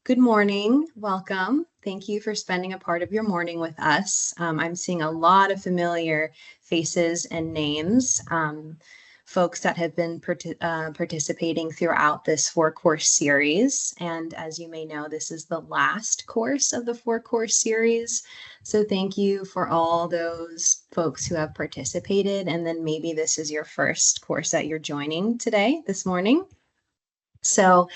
Good morning. Welcome. Thank you for spending a part of your morning with us. I'm seeing a lot of familiar faces and names, folks that have been participating throughout this 4-course series. And as you may know, this is the last course of the 4-course series. So thank you for all those folks who have participated. And then maybe this is your first course that you're joining today, this morning. So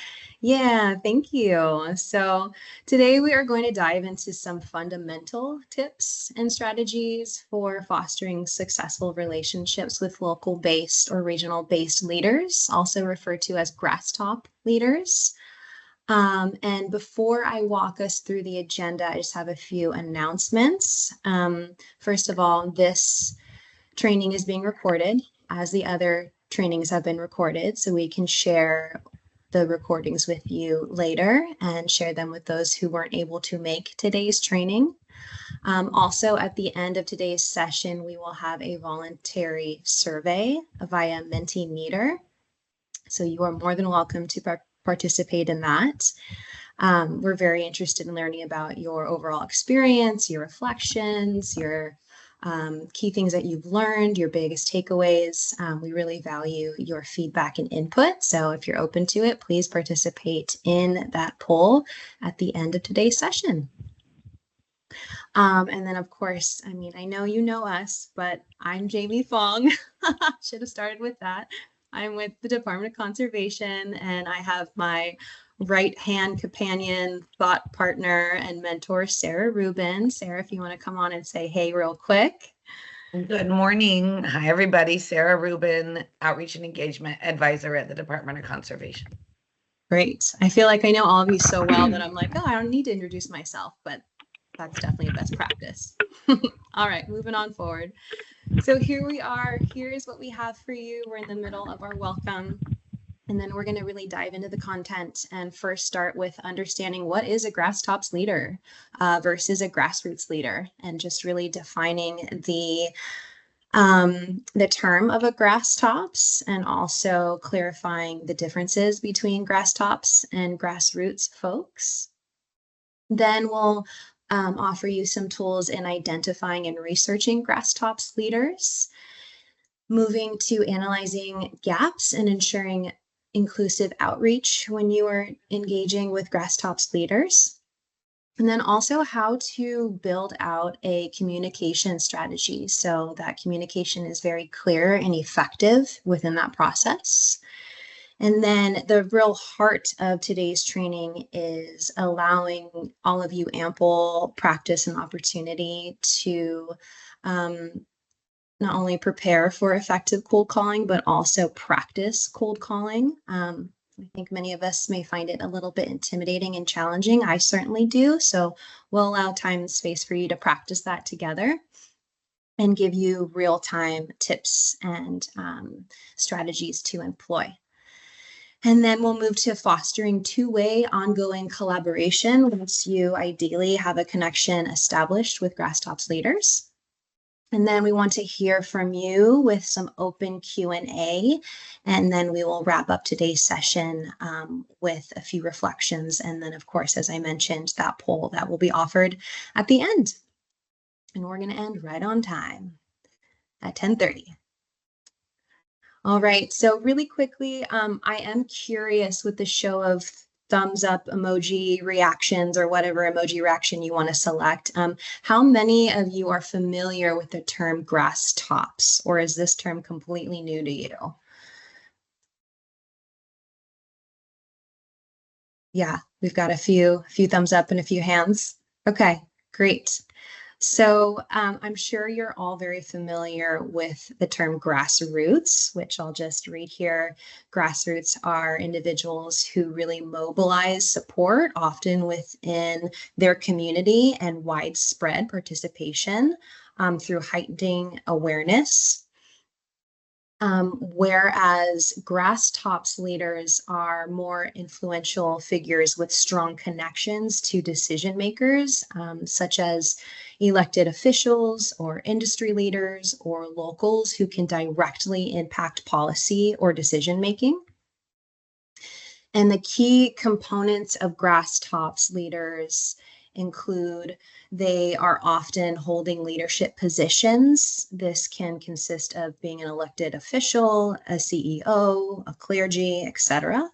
yeah, thank you. So today we are going to dive into some fundamental tips and strategies for fostering successful relationships with local-based or regional-based leaders, also referred to as grass top leaders. And before I walk us through the agenda, I just have a few announcements. First of all, this training is being recorded, as the other trainings have been recorded, so we can share the recordings with you later and share them with those who weren't able to make today's training. Also, at the end of today's session, we will have a voluntary survey via Mentimeter. So you are more than welcome to participate in that. We're very interested in learning about your overall experience, your reflections, your key things that you've learned, your biggest takeaways. We really value your feedback and input. So if you're open to it, please participate in that poll at the end of today's session. And then, of course, I know you know us, but I'm Jamie Fong. Should have started with that. I'm with the Department of Conservation, and I have my right-hand companion, thought partner, and mentor, Sarah Rubin. Sarah, if you want to come on and say hey real quick. Good morning. Hi, everybody. Sarah Rubin, Outreach and Engagement Advisor at the Department of Conservation. Great. I feel like I know all of you so well that I'm like, oh, I don't need to introduce myself, but that's definitely a best practice. All right, moving on forward. So here we are. Here's what we have for you. We're in the middle of our welcome. And then we're going to really dive into the content and first start with understanding what is a grass tops leader versus a grassroots leader, and just really defining the term of a grass tops, and also clarifying the differences between grass tops and grassroots folks. Then we'll offer you some tools in identifying and researching grass tops leaders, moving to analyzing gaps and ensuring inclusive outreach when you are engaging with grass tops leaders, and then also how to build out a communication strategy so that communication is very clear and effective within that process. And then the real heart of today's training is allowing all of you ample practice and opportunity to not only prepare for effective cold calling, but also practice cold calling. I think many of us may find it a little bit intimidating and challenging. I certainly do. So we'll allow time and space for you to practice that together and give you real-time tips and strategies to employ. And then we'll move to fostering two-way ongoing collaboration once you ideally have a connection established with grass tops leaders. And then we want to hear from you with some open Q&A, and then we will wrap up today's session with a few reflections. And then, of course, as I mentioned, that poll that will be offered at the end. And we're going to end right on time at 10:30. All right, so really quickly, I am curious with the show of thumbs up emoji reactions or whatever emoji reaction you want to select. How many of you are familiar with the term grass tops, or is this term completely new to you? Yeah, we've got a few thumbs up and a few hands. Okay, great. So I'm sure you're all very familiar with the term grassroots, which I'll just read here. Grassroots are individuals who really mobilize support, often within their community, and widespread participation through heightening awareness. Whereas grass tops leaders are more influential figures with strong connections to decision makers, such as elected officials or industry leaders or locals who can directly impact policy or decision making. And the key components of Grasstops leaders include they are often holding leadership positions. This can consist of being an elected official, a CEO, a clergy, etc.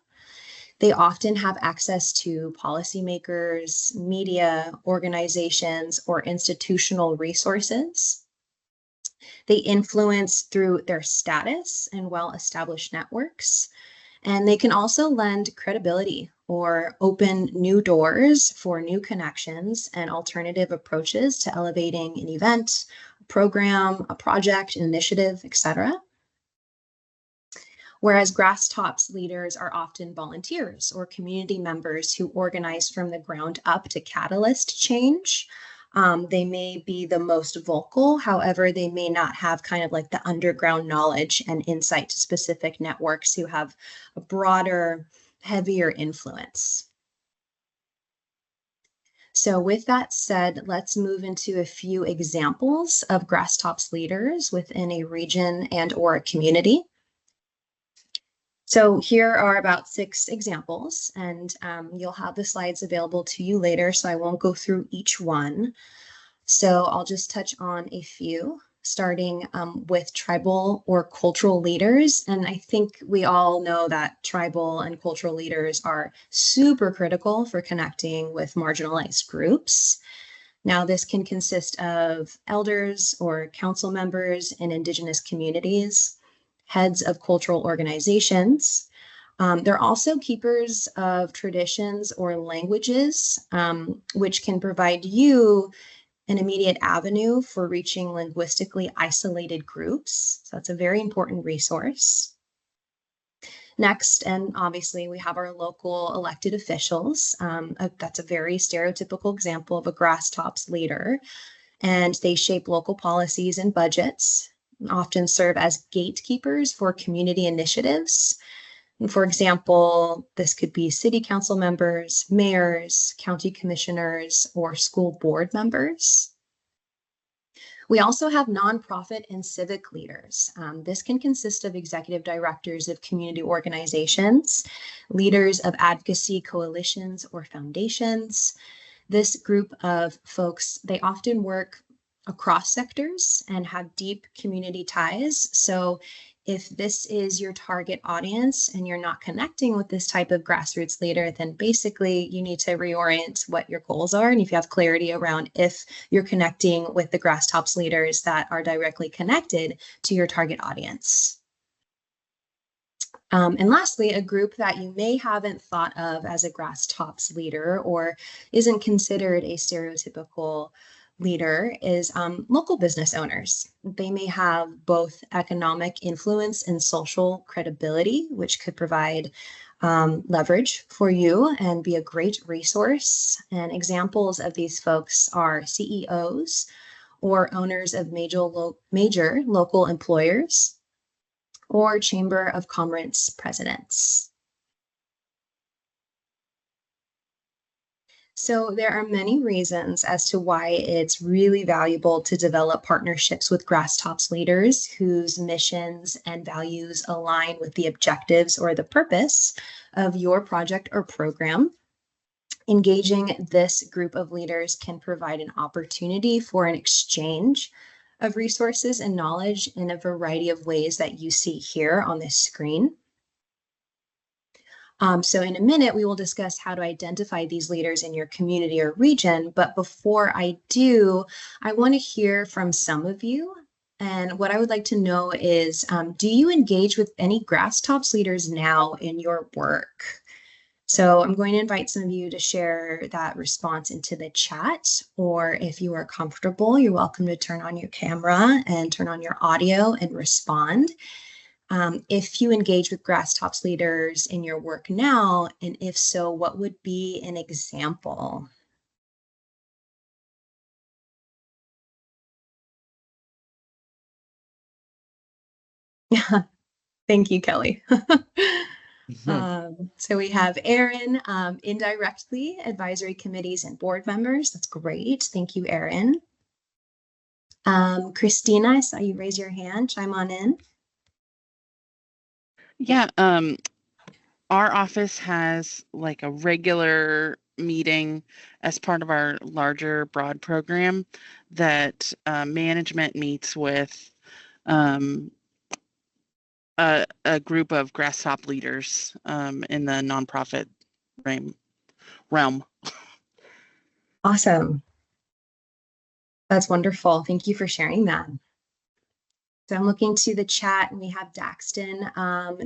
They often have access to policymakers, media, organizations, or institutional resources. They influence through their status and well-established networks. And they can also lend credibility or open new doors for new connections and alternative approaches to elevating an event, a program, a project, an initiative, etc. Whereas Grasstops leaders are often volunteers or community members who organize from the ground up to catalyst change. They may be the most vocal, however, they may not have kind of like the underground knowledge and insight to specific networks who have a broader, heavier influence. So with that said, let's move into a few examples of Grasstops leaders within a region and or a community. So here are about 6 examples, and you'll have the slides available to you later, so I won't go through each one. So I'll just touch on a few, starting with tribal or cultural leaders. And I think we all know that tribal and cultural leaders are super critical for connecting with marginalized groups. Now, this can consist of elders or council members in Indigenous communities, heads of cultural organizations. They're also keepers of traditions or languages, which can provide you an immediate avenue for reaching linguistically isolated groups. So that's a very important resource. Next, and obviously we have our local elected officials. That's a very stereotypical example of a Grasstops leader. And they shape local policies and budgets, often serve as gatekeepers for community initiatives. And for example, this could be city council members, mayors, county commissioners, or school board members. We also have nonprofit and civic leaders. This can consist of executive directors of community organizations, leaders of advocacy coalitions or foundations. This group of folks, they often work across sectors and have deep community ties. So if this is your target audience and you're not connecting with this type of grassroots leader, then basically you need to reorient what your goals are. And if you have clarity around if you're connecting with the Grasstops leaders that are directly connected to your target audience. And lastly, a group that you may haven't thought of as a Grasstops leader or isn't considered a stereotypical leader is local business owners. They may have both economic influence and social credibility, which could provide leverage for you and be a great resource. And examples of these folks are CEOs or owners of major local employers, or Chamber of Commerce presidents. So there are many reasons as to why it's really valuable to develop partnerships with Grasstops leaders whose missions and values align with the objectives or the purpose of your project or program. Engaging this group of leaders can provide an opportunity for an exchange of resources and knowledge in a variety of ways that you see here on this screen. So in a minute, we will discuss how to identify these leaders in your community or region. But before I do, I want to hear from some of you. And what I would like to know is, do you engage with any Grasstops leaders now in your work? So I'm going to invite some of you to share that response into the chat, or if you are comfortable, you're welcome to turn on your camera and turn on your audio and respond. If you engage with Grasstops leaders in your work now, and if so, what would be an example? Thank you, Kelly. So we have Erin, indirectly advisory committees and board members. That's great. Thank you, Erin. Christina, I saw you raise your hand. Chime on in. Yeah, our office has like a regular meeting as part of our larger broad program that management meets with a group of grass top leaders in the nonprofit realm. Awesome. That's wonderful. Thank you for sharing that. So I'm looking to the chat and we have Daxton.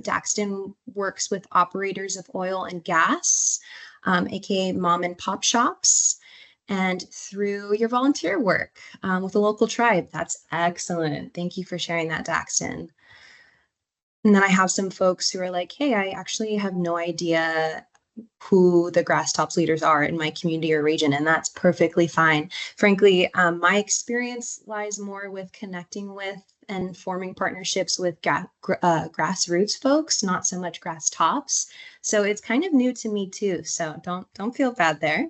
Daxton works with operators of oil and gas, aka mom and pop shops, and through your volunteer work with a local tribe. That's excellent. Thank you for sharing that, Daxton. And then I have some folks who are like, hey, I actually have no idea who the grass tops leaders are in my community or region, and that's perfectly fine. Frankly, my experience lies more with connecting with and forming partnerships with grassroots folks, not so much grass tops. So it's kind of new to me too. So don't feel bad there.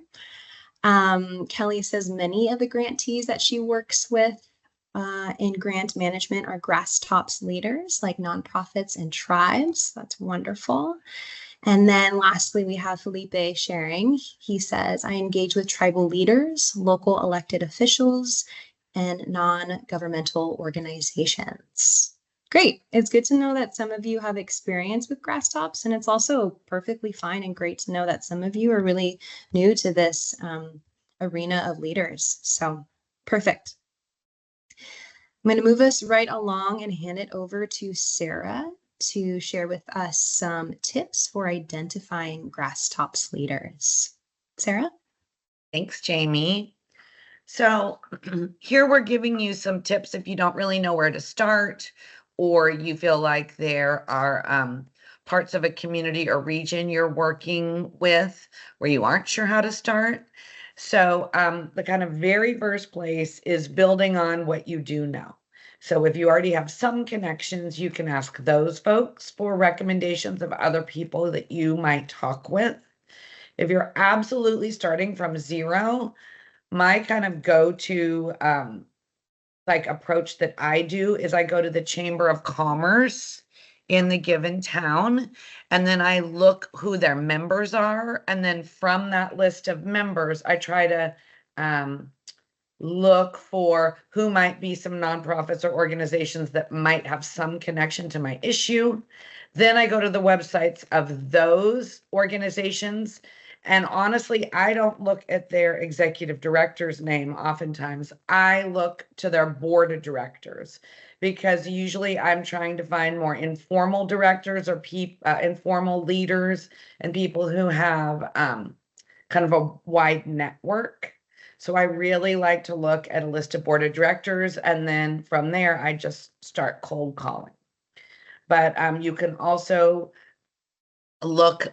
Kelly says many of the grantees that she works with in grant management are grass tops leaders, like nonprofits and tribes. That's wonderful. And then lastly, we have Felipe sharing. He says, I engage with tribal leaders, local elected officials, and non-governmental organizations. Great. It's good to know that some of you have experience with grass tops, and it's also perfectly fine and great to know that some of you are really new to this arena of leaders. So perfect. I'm going to move us right along and hand it over to Sarah to share with us some tips for identifying grass tops leaders. Sarah? Thanks, Jamie. So here we're giving you some tips if you don't really know where to start, or you feel like there are parts of a community or region you're working with where you aren't sure how to start. So the kind of very first place is building on what you do know. So if you already have some connections, you can ask those folks for recommendations of other people that you might talk with. If you're absolutely starting from zero, my kind of go-to like approach that I do is I go to the Chamber of Commerce in the given town, and then I look who their members are, and then from that list of members, I try to look for who might be some nonprofits or organizations that might have some connection to my issue. Then I go to the websites of those organizations. And honestly, I don't look at their executive director's name oftentimes. I look to their board of directors, because usually I'm trying to find more informal directors or informal leaders and people who have kind of a wide network. So I really like to look at a list of board of directors, and then from there, I just start cold calling. But you can also look,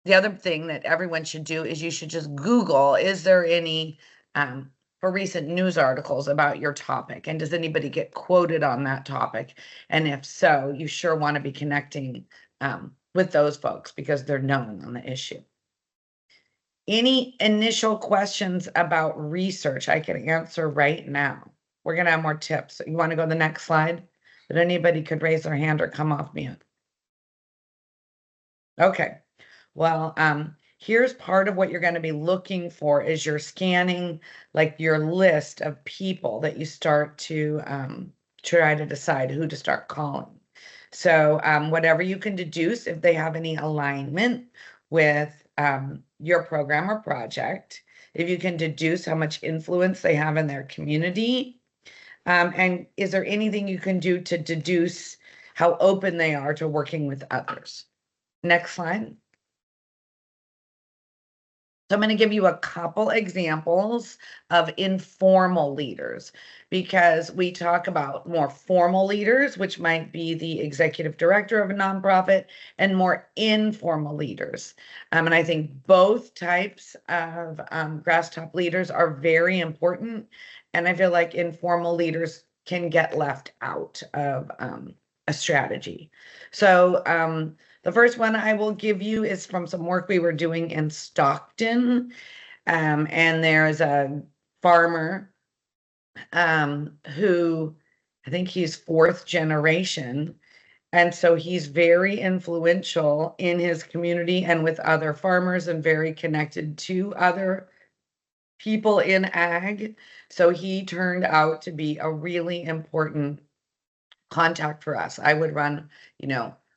the other thing that everyone should do is you should just Google, is there any, for recent news articles about your topic? And does anybody get quoted on that topic? And if so, you sure want to be connecting with those folks because they're known on the issue. Any initial questions about research I can answer right now? We're going to have more tips. You want to go to the next slide? That anybody could raise their hand or come off mute. Okay. Well, here's part of what you're going to be looking for is you're scanning like your list of people that you start to try to decide who to start calling. So whatever you can deduce, if they have any alignment with your program or project, if you can deduce how much influence they have in their community, and is there anything you can do to deduce how open they are to working with others? Next slide. So I'm going to give you a couple examples of informal leaders, because we talk about more formal leaders, which might be the executive director of a nonprofit, and more informal leaders. And I think both types of grass top leaders are very important. And I feel like informal leaders can get left out of a strategy. So the first one I will give you is from some work we were doing in Stockton. And there's a farmer who, I think he's fourth generation, And so he's very influential in his community and with other farmers and very connected to other people in ag. So he turned out to be a really important contact for us. I would run,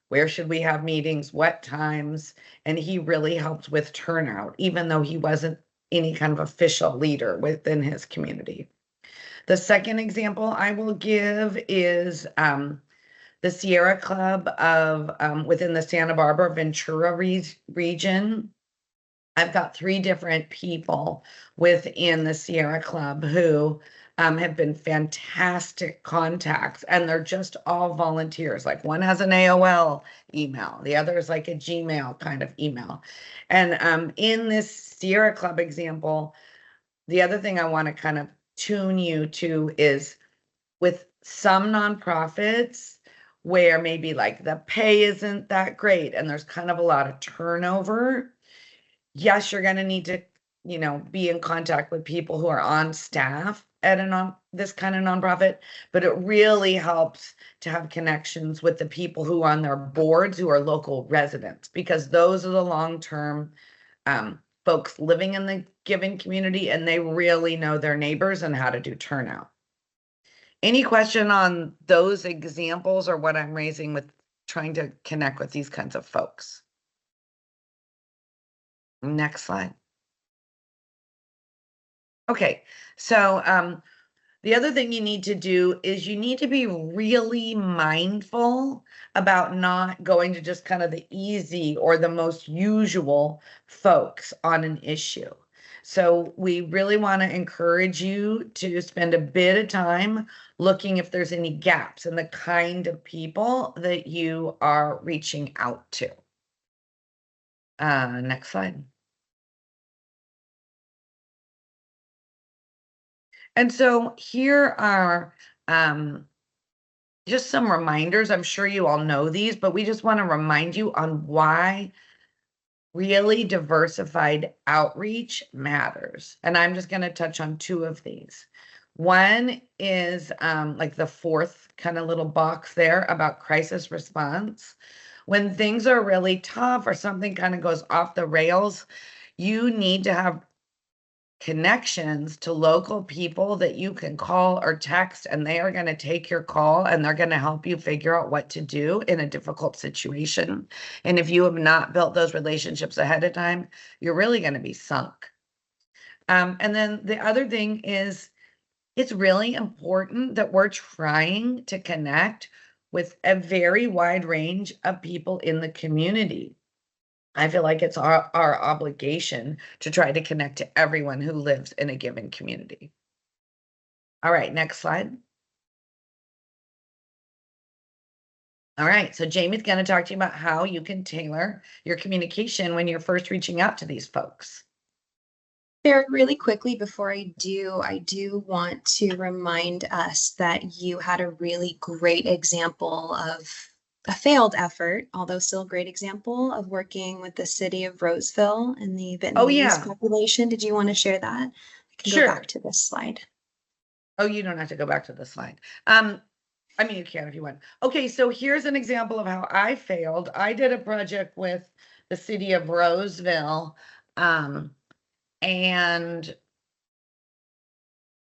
where should we have meetings, what times, and he really helped with turnout, even though he wasn't any kind of official leader within his community. The second example I will give is the Sierra Club of within the Santa Barbara Ventura region. I've got 3 different people within the Sierra Club who have been fantastic contacts, and they're just all volunteers. Like one has an AOL email, the other is like a Gmail kind of email. And in this Sierra Club example, the other thing I want to kind of tune you to is with some nonprofits where maybe like the pay isn't that great and there's kind of a lot of turnover. Yes, you're going to need to, be in contact with people who are on staff at this kind of nonprofit, but it really helps to have connections with the people who are on their boards who are local residents, because those are the long-term folks living in the given community, and they really know their neighbors and how to do turnout. Any question on those examples or what I'm raising with trying to connect with these kinds of folks? Next slide. Okay, so the other thing you need to do is you need to be really mindful about not going to just kind of the easy or the most usual folks on an issue. So we really want to encourage you to spend a bit of time looking if there's any gaps in the kind of people that you are reaching out to. Next slide. And so here are just some reminders. I'm sure you all know these, but we just want to remind you on why really diversified outreach matters. And I'm just going to touch on 2 of these. One is like the 4th kind of little box there about crisis response. When things are really tough or something kind of goes off the rails, you need to have connections to local people that you can call or text, and they are going to take your call and they're going to help you figure out what to do in a difficult situation. And if you have not built those relationships ahead of time, you're really going to be sunk. And then the other thing is, it's really important that we're trying to connect with a very wide range of people in the community. I feel like it's our obligation to try to connect to everyone who lives in a given community. All right, next slide. All right, so Jamie's going to talk to you about how you can tailor your communication when you're first reaching out to these folks. Sarah, really quickly before I do want to remind us that you had a really great example of a failed effort, although still a great example of working with the city of Roseville and the Vietnamese population. Did you want to share that? I can go back to this slide. Oh, you don't have to go back to the slide. I mean, you can if you want. Okay, so here's an example of how I failed. I did a project with the city of Roseville, and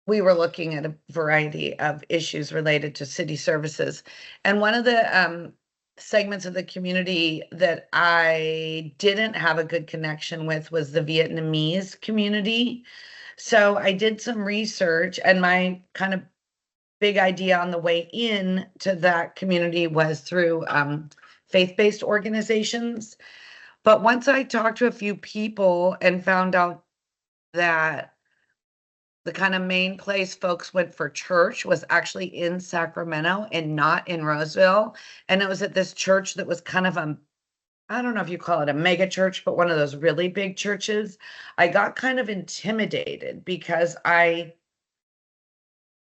we were looking at a variety of issues related to city services. And one of the segments of the community that I didn't have a good connection with was the Vietnamese community. So I did some research, and my kind of big idea on the way in to that community was through faith-based organizations. But once I talked to a few people and found out that the kind of main place folks went for church was actually in Sacramento and not in Roseville. And it was at this church that was kind of I don't know if you call it a mega church, but one of those really big churches. I got kind of intimidated because I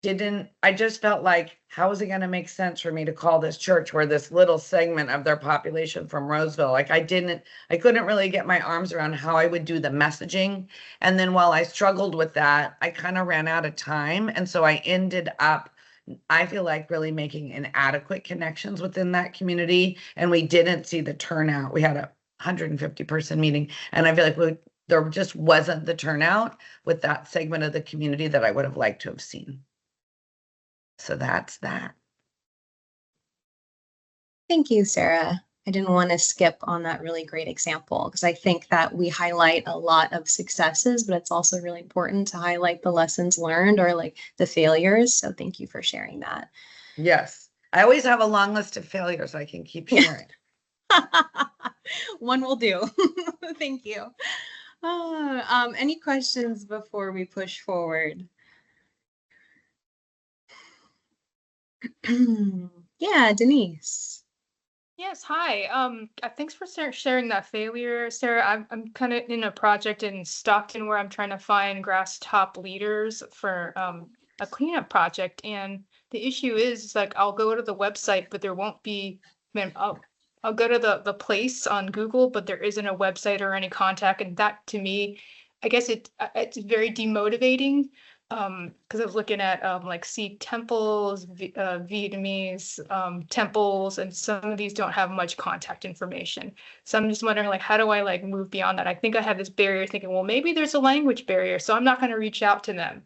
just felt like, how is it going to make sense for me to call this church where this little segment of their population from Roseville? Like I couldn't really get my arms around how I would do the messaging. And then while I struggled with that, I kind of ran out of time. And so I ended up I feel like really making inadequate connections within that community. And we didn't see the turnout. We had a 150-person meeting, and I feel like there just wasn't the turnout with that segment of the community that I would have liked to have seen. So that's that. Thank you, Sarah. I didn't want to skip on that really great example because I think that we highlight a lot of successes, but it's also really important to highlight the lessons learned or like the failures. So thank you for sharing that. Yes. I always have a long list of failures I can keep sharing. One will do. Thank you. Any questions before we push forward? Yeah, Denise. Yes, hi. Thanks for sharing that failure, Sarah. I'm kind of in a project in Stockton where I'm trying to find grass top leaders for a cleanup project, and the issue is like I'll go to the website, but there won't be. Man, I'll go to the place on Google, but there isn't a website or any contact, and that to me, I guess it's very demotivating. Because I was looking at like Sikh temples, Vietnamese temples, and some of these don't have much contact information. So I'm just wondering, like, how do I like move beyond that? I think I have this barrier thinking, well, maybe there's a language barrier, so I'm not going to reach out to them.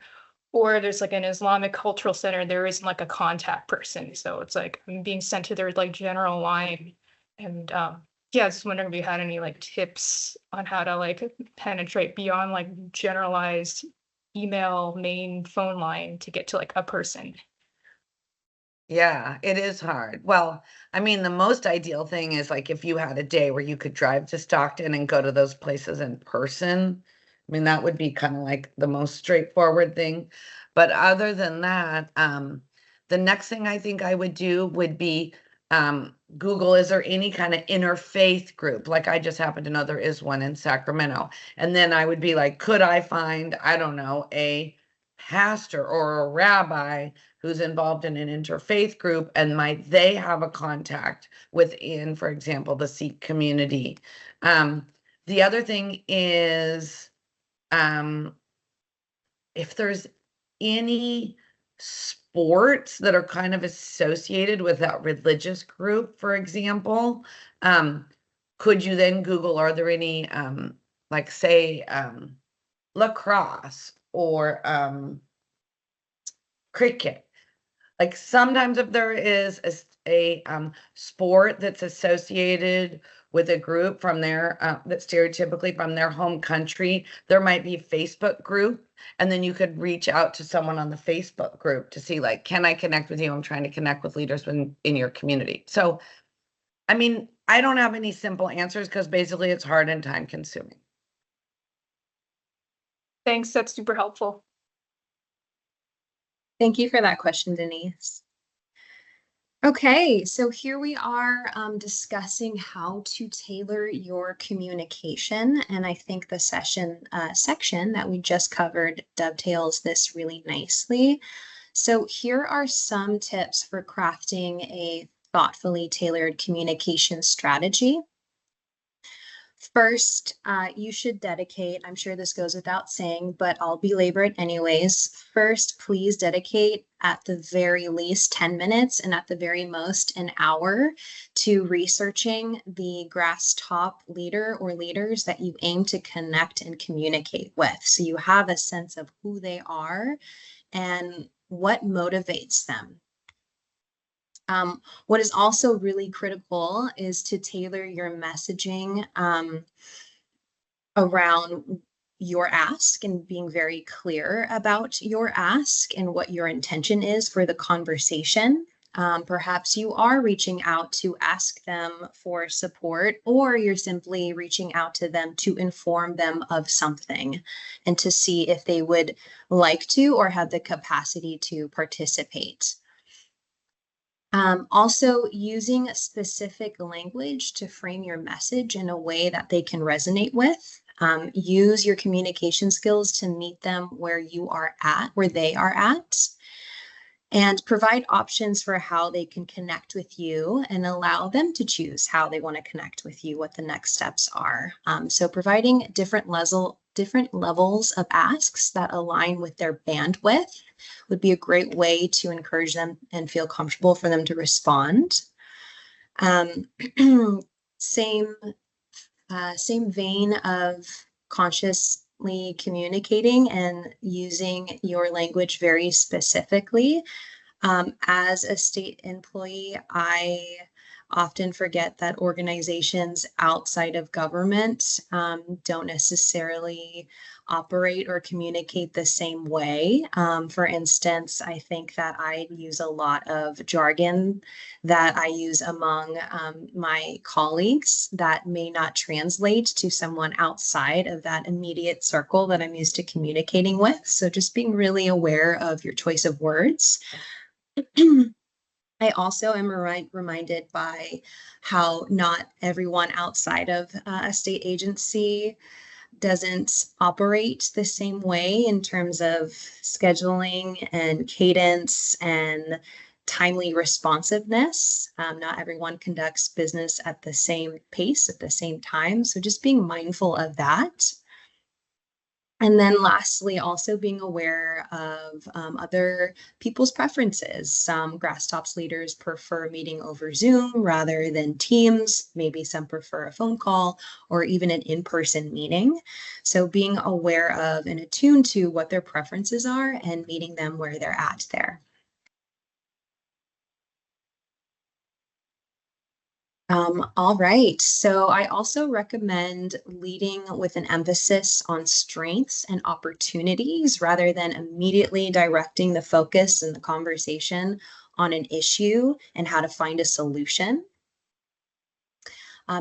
Or there's like an Islamic cultural center, there isn't like a contact person. So it's like I'm being sent to their like general line. And yeah, I was just wondering if you had any like tips on how to like penetrate beyond like generalized email main phone line to get to like a person. Yeah, it is hard. Well, I mean, the most ideal thing is like if you had a day where you could drive to Stockton and go to those places in person. I mean, that would be kind of like the most straightforward thing. But other than that, the next thing I think I would do would be Google, is there any kind of interfaith group? Like I just happen to know there is one in Sacramento. And then I would be like, could I find, I don't know, a pastor or a rabbi who's involved in an interfaith group, and might they have a contact within, for example, the Sikh community? The other thing is, if there's any sports that are kind of associated with that religious group, for example, could you then Google, are there any, like say, lacrosse or cricket? Like sometimes if there is a sport that's associated with a group from their that's stereotypically from their home country, there might be a Facebook group, and then you could reach out to someone on the Facebook group to see like, can I connect with you? I'm trying to connect with leaders in your community. So, I mean, I don't have any simple answers because basically it's hard and time consuming. Thanks, that's super helpful. Thank you for that question, Denise. Okay, so here we are discussing how to tailor your communication, and I think the section that we just covered dovetails this really nicely. So here are some tips for crafting a thoughtfully tailored communication strategy. First, you should dedicate, I'm sure this goes without saying, but I'll belabor it anyways. First, please dedicate at the very least 10 minutes and at the very most an hour to researching the grass top leader or leaders that you aim to connect and communicate with. So you have a sense of who they are and what motivates them. What is also really critical is to tailor your messaging around your ask and being very clear about your ask and what your intention is for the conversation. Perhaps you are reaching out to ask them for support, or you're simply reaching out to them to inform them of something and to see if they would like to or have the capacity to participate. Also, using specific language to frame your message in a way that they can resonate with. Use your communication skills to meet them where you are at, where they are at. and provide options for how they can connect with you and allow them to choose how they want to connect with you, what the next steps are. So providing different levels of asks that align with their bandwidth would be a great way to encourage them and feel comfortable for them to respond. Same vein of consciously communicating and using your language very specifically. As a state employee, I often forget that organizations outside of government don't necessarily operate or communicate the same way. For instance, I think that I use a lot of jargon that I use among my colleagues that may not translate to someone outside of that immediate circle that I'm used to communicating with. So just being really aware of your choice of words. I also am reminded by how not everyone outside of a state agency doesn't operate the same way in terms of scheduling and cadence and timely responsiveness. Not everyone conducts business at the same pace at the same time. So just being mindful of that. And then lastly, also being aware of other people's preferences. Some Grasstops leaders prefer meeting over Zoom rather than Teams. Maybe some prefer a phone call or even an in-person meeting. So being aware of and attuned to what their preferences are and meeting them where they're at there. All right, so I also recommend leading with an emphasis on strengths and opportunities rather than immediately directing the focus and the conversation on an issue and how to find a solution.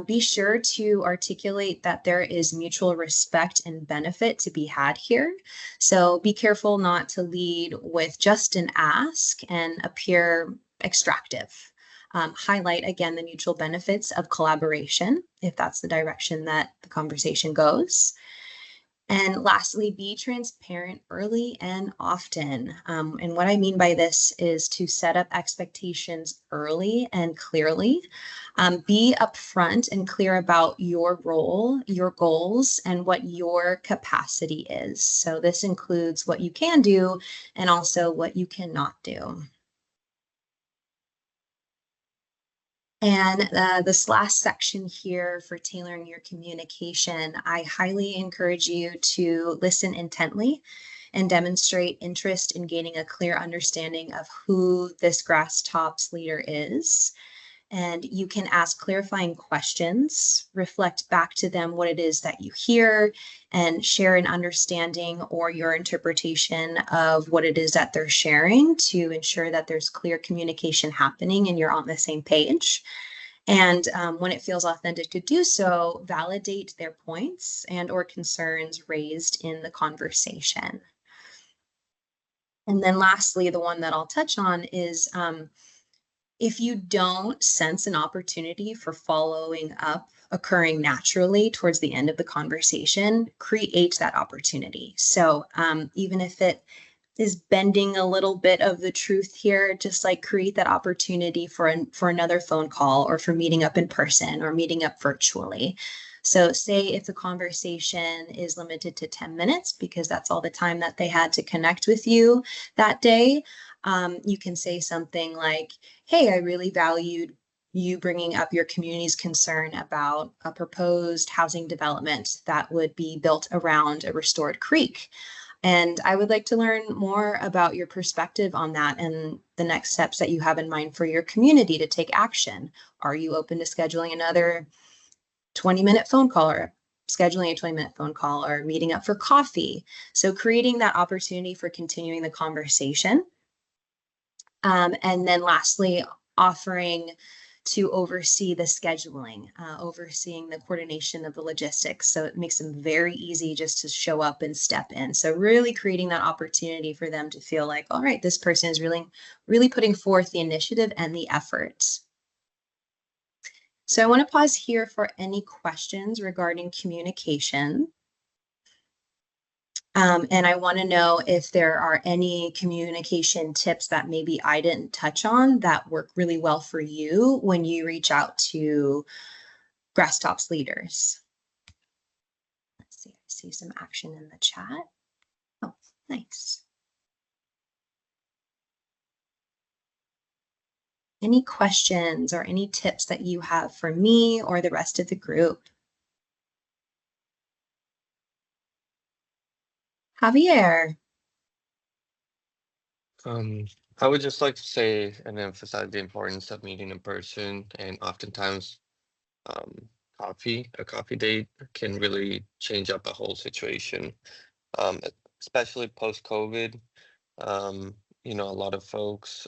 Be sure to articulate that there is mutual respect and benefit to be had here. So be careful not to lead with just an ask and appear extractive. Highlight again the mutual benefits of collaboration, if that's the direction that the conversation goes. And lastly, be transparent early and often. And what I mean by this is to set up expectations early and clearly. Be upfront and clear about your role, your goals, and what your capacity is. So this includes what you can do and also what you cannot do. And this last section here for tailoring your communication, I highly encourage you to listen intently and demonstrate interest in gaining a clear understanding of who this Grasstops leader is. And you can ask clarifying questions, reflect back to them what it is that you hear, and share an understanding or your interpretation of what it is that they're sharing to ensure that there's clear communication happening and you're on the same page. And when it feels authentic to do so, validate their points and or concerns raised in the conversation. And then lastly, the one that I'll touch on is if you don't sense an opportunity for following up occurring naturally towards the end of the conversation, create that opportunity. So even if it is bending a little bit of the truth here, just like create that opportunity for another phone call or for meeting up in person or meeting up virtually. So say if the conversation is limited to 10 minutes because that's all the time that they had to connect with you that day, you can say something like, hey, I really valued you bringing up your community's concern about a proposed housing development that would be built around a restored creek. And I would like to learn more about your perspective on that and the next steps that you have in mind for your community to take action. Are you open to scheduling another 20-minute phone call or scheduling a 20-minute phone call or meeting up for coffee? So creating that opportunity for continuing the conversation. And then lastly, offering to oversee the scheduling, overseeing the coordination of the logistics. So it makes them very easy just to show up and step in. So really creating that opportunity for them to feel like, all right, this person is really putting forth the initiative and the effort. So I want to pause here for any questions regarding communication. And I want to know if there are any communication tips that maybe I didn't touch on that work really well for you when you reach out to Grasstops leaders. Let's see, I see some action in the chat. Oh, nice. Any questions or any tips that you have for me or the rest of the group? Javier. I would just like to say and emphasize the importance of meeting in person, and oftentimes a coffee date can really change up a whole situation, especially post-COVID. You know, a lot of folks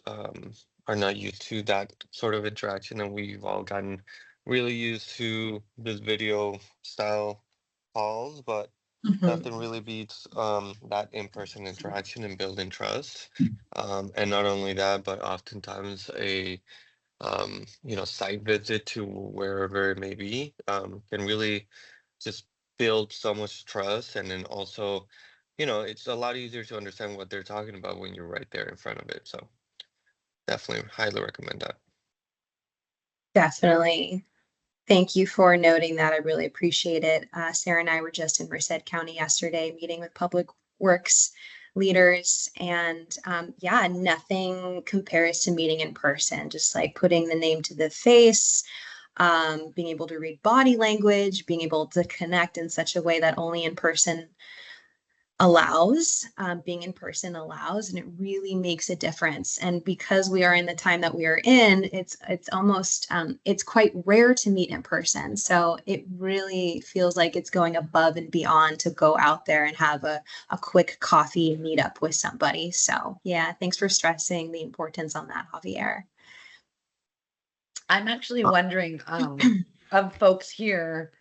are not used to that sort of interaction, and we've all gotten really used to this video style calls, but nothing really beats that in-person interaction and building trust. And not only that, but oftentimes a you know, site visit to wherever it may be can really just build so much trust. And then also, you know, it's a lot easier to understand what they're talking about when you're right there in front of it. So definitely highly recommend that. Definitely. Thank you for noting that. I really appreciate it. Sarah and I were just in Merced County yesterday meeting with Public Works leaders, and yeah, nothing compares to meeting in person, just like putting the name to the face, being able to read body language, being able to connect in such a way that only in person allows, being in person allows, and it really makes a difference. And because we are in the time that we are in, it's almost it's quite rare to meet in person, so it really feels like it's going above and beyond to go out there and have a quick coffee meetup with somebody. So yeah, thanks for stressing the importance on that, Javier. I'm actually wondering, of folks here,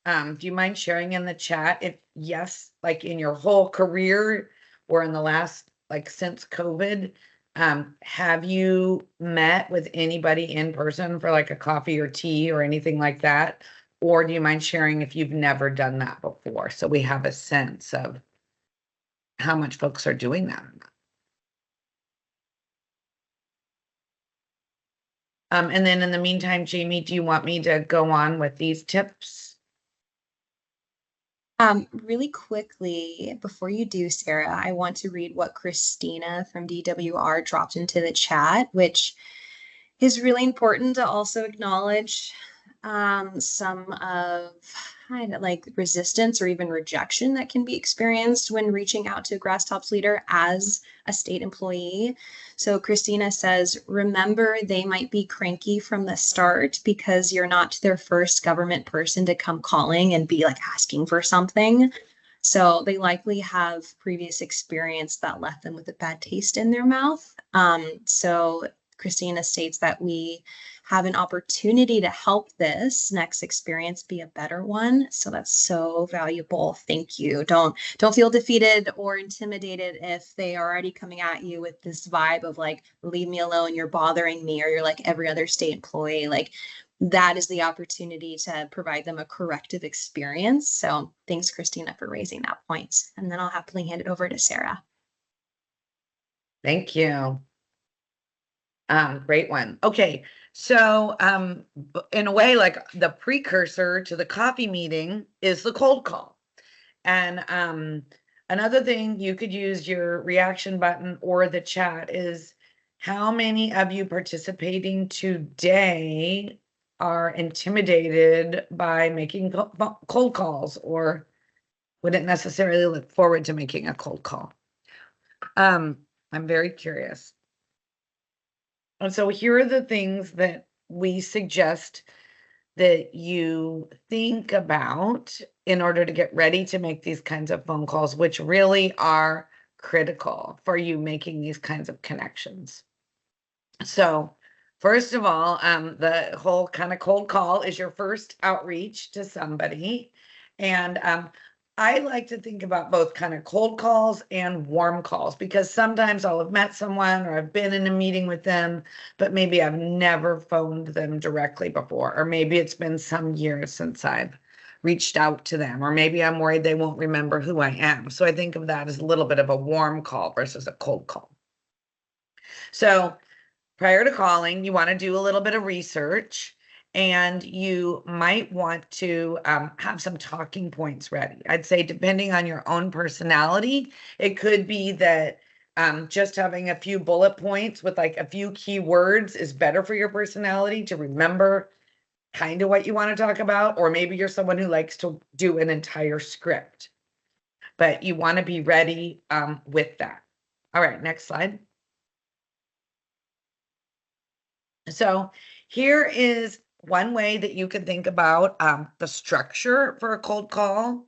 do you mind sharing in the chat if yes, like in your whole career or in the last, like since COVID, have you met with anybody in person for like a coffee or tea or anything like that? Or do you mind sharing if you've never done that before? So we have a sense of how much folks are doing that. And then in the meantime, Jamie, do you want me to go on with these tips? Really quickly, before you do, Sarah, I want to read what Christina from DWR dropped into the chat, which is really important to also acknowledge some of kind of like resistance or even rejection that can be experienced when reaching out to a Grasstops leader as a state employee. So Christina says, remember, they might be cranky from the start because you're not their first government person to come calling and be like asking for something. So they likely have previous experience that left them with a bad taste in their mouth. So Christina states that we have an opportunity to help this next experience be a better one. So that's so valuable. Thank you. Don't feel defeated or intimidated if they are already coming at you with this vibe of like, leave me alone, you're bothering me, or you're like every other state employee. Like, that is the opportunity to provide them a corrective experience. So thanks, Christina, for raising that point. And then I'll happily hand it over to Sarah. Thank you. Great one. Okay. So, in a way, like the precursor to the coffee meeting is the cold call. And, another thing you could use your reaction button or the chat is how many of you participating today are intimidated by making cold calls or wouldn't necessarily look forward to making a cold call. I'm very curious. And so here are the things that we suggest that you think about in order to get ready to make these kinds of phone calls, which really are critical for you making these kinds of connections. So first of all, the whole kind of cold call is your first outreach to somebody. And I like to think about both kind of cold calls and warm calls, because sometimes I'll have met someone or I've been in a meeting with them, but maybe I've never phoned them directly before, or maybe it's been some years since I've reached out to them, or maybe I'm worried they won't remember who I am. So I think of that as a little bit of a warm call versus a cold call. So prior to calling, you want to do a little bit of research, and you might want to have some talking points ready. I'd say depending on your own personality, it could be that just having a few bullet points with like a few key words is better for your personality to remember kind of what you want to talk about, or maybe you're someone who likes to do an entire script, but you want to be ready with that. All right, next slide. So here is one way that you can think about the structure for a cold call.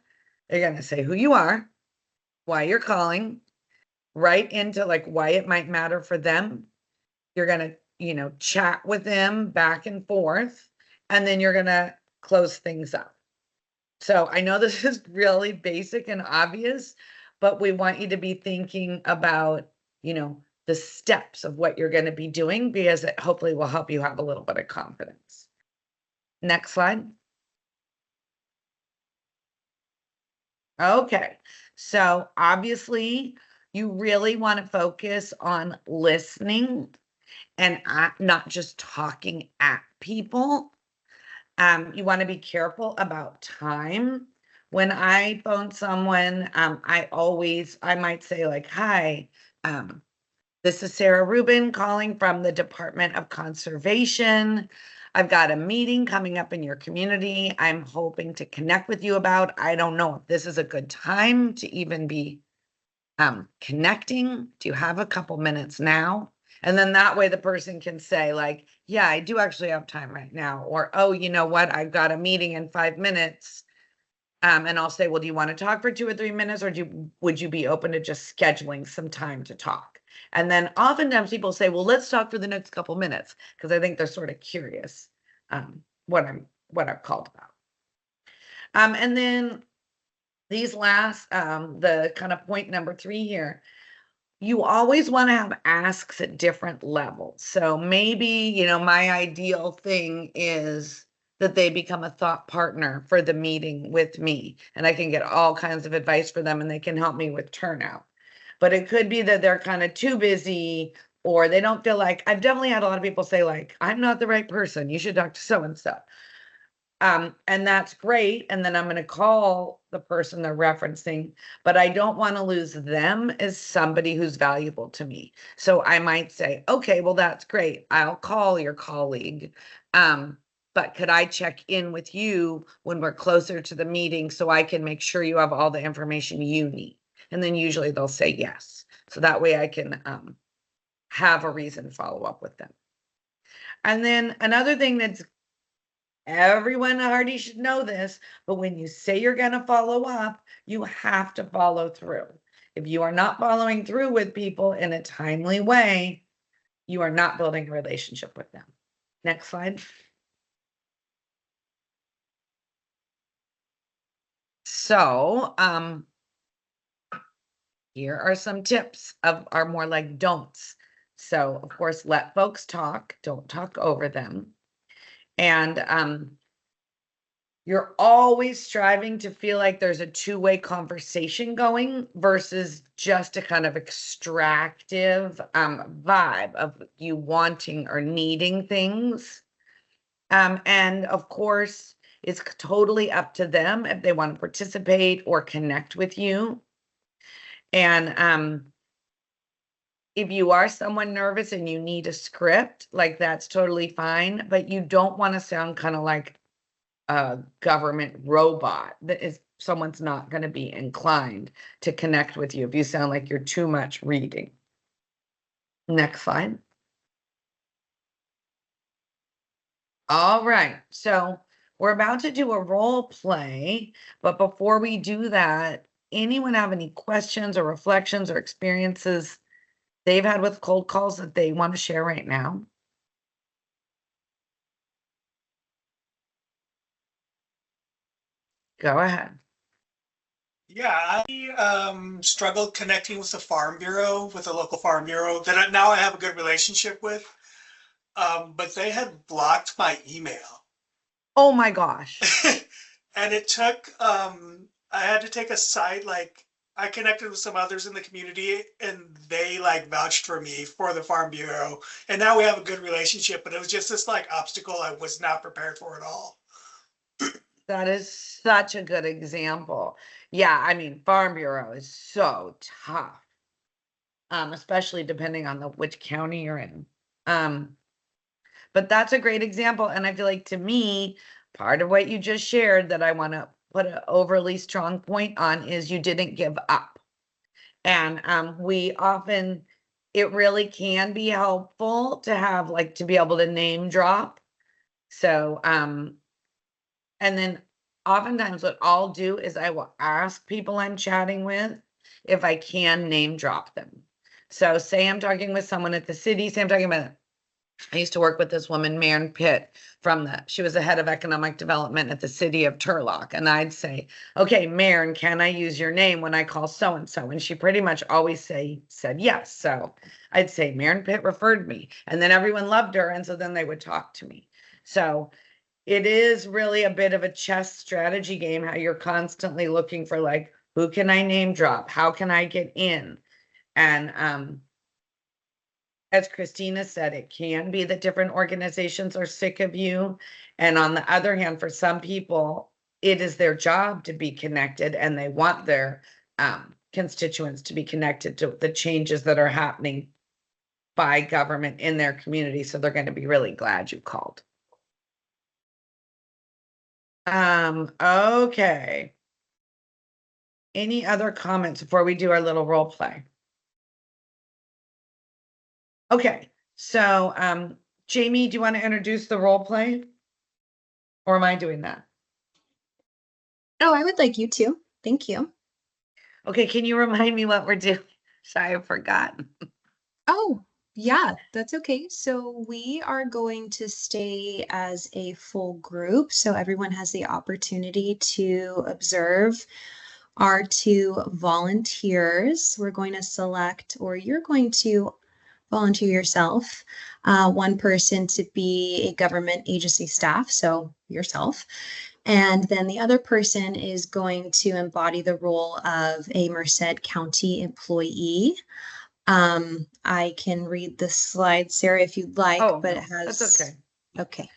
You're going to say who you are, why you're calling, right into like why it might matter for them. You're going to, chat with them back and forth, and then you're going to close things up. So I know this is really basic and obvious, but we want you to be thinking about, the steps of what you're going to be doing, because it hopefully will help you have a little bit of confidence. Next slide. Okay, so obviously you really want to focus on listening and not just talking at people. You want to be careful about time. When I phone someone, I might say like, hi, this is Sarah Rubin calling from the Department of Conservation. I've got a meeting coming up in your community I'm hoping to connect with you about. I don't know if this is a good time to even be connecting. Do you have a couple minutes now? And then that way the person can say like, yeah, I do actually have time right now. Or, oh, you know what? I've got a meeting in 5 minutes. And I'll say, well, do you want to talk for 2 or 3 minutes, or would you be open to just scheduling some time to talk? And then oftentimes people say, well, let's talk for the next couple minutes, because I think they're sort of curious what I've called about. And then these last, the kind of point number 3 here, you always want to have asks at different levels. So maybe, my ideal thing is that they become a thought partner for the meeting with me, and I can get all kinds of advice for them, and they can help me with turnout. But it could be that they're kind of too busy, or they don't feel like, I've definitely had a lot of people say like, I'm not the right person, you should talk to so-and-so. And that's great. And then I'm going to call the person they're referencing, but I don't want to lose them as somebody who's valuable to me. So I might say, okay, well, that's great. I'll call your colleague. But could I check in with you when we're closer to the meeting so I can make sure you have all the information you need? And then usually they'll say yes. So that way I can have a reason to follow up with them. And then another thing that's, everyone already should know this, but when you say you're going to follow up, you have to follow through. If you are not following through with people in a timely way, you are not building a relationship with them. Next slide. So, here are some tips are more like don'ts. So, of course, let folks talk, don't talk over them. And you're always striving to feel like there's a two-way conversation going versus just a kind of extractive vibe of you wanting or needing things. And of course, it's totally up to them if they want to participate or connect with you. And if you are someone nervous and you need a script, like that's totally fine, but you don't want to sound kind of like a government robot that is someone's not going to be inclined to connect with you if you sound like you're too much reading. Next slide. All right, so we're about to do a role play, but before we do that, anyone have any questions or reflections or experiences they've had with cold calls that they want to share right now? Go ahead. Yeah, I struggled connecting with the Farm Bureau, with the local Farm Bureau that now I have a good relationship with. But they had blocked my email. Oh my gosh. and it took, I had to take a side, like, I connected with some others in the community and they like vouched for me for the Farm Bureau. And now we have a good relationship, but it was just this like obstacle I was not prepared for at all. That is such a good example. Yeah, I mean, Farm Bureau is so tough. Especially depending on which county you're in. But that's a great example. And I feel like to me, part of what you just shared that I want to put an overly strong point on is you didn't give up. And we often, it really can be helpful to have like to be able to name drop. So, and then oftentimes what I'll do is I will ask people I'm chatting with if I can name drop them. So say I'm talking with someone at the city, say I'm talking about, I used to work with this woman, Maren Pitt, she was the head of economic development at the city of Turlock. And I'd say, okay, Maren, can I use your name when I call so-and-so? And she pretty much always said yes. So I'd say Maren Pitt referred me, and then everyone loved her. And so then they would talk to me. So it is really a bit of a chess strategy game, how you're constantly looking for like, who can I name drop? How can I get in? And as Christina said, it can be that different organizations are sick of you. And on the other hand, for some people, it is their job to be connected and they want their constituents to be connected to the changes that are happening by government in their community. So they're going to be really glad you called. Okay. Any other comments before we do our little role play? Okay, so Jamie, do you want to introduce the role play? Or am I doing that? Oh, I would like you to. Thank you. Okay, can you remind me what we're doing? Sorry, I've forgotten. Oh, yeah, that's okay. So we are going to stay as a full group. So everyone has the opportunity to observe our two volunteers. We're going to select, or you're going to volunteer yourself, one person to be a government agency staff, so yourself. And then the other person is going to embody the role of a Merced County employee. I can read the slide, Sarah, if you'd like, Oh, but it has. that's okay. Okay.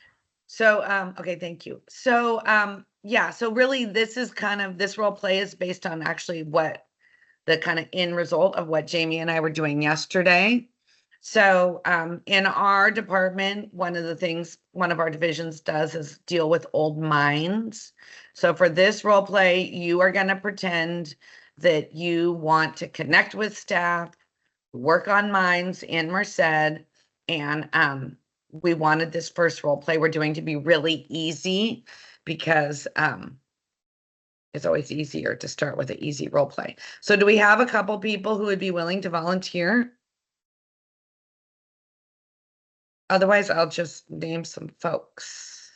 So, okay, thank you. So, yeah, so really this role play is based on actually what the kind of end result of what Jamie and I were doing yesterday. So, in our department, one of our divisions does is deal with old mines. So for this role play, you are going to pretend that you want to connect with staff, work on mines in Merced, and we wanted this first role play we're doing to be really easy because it's always easier to start with an easy role play. So do we have a couple people who would be willing to volunteer? Otherwise, I'll just name some folks.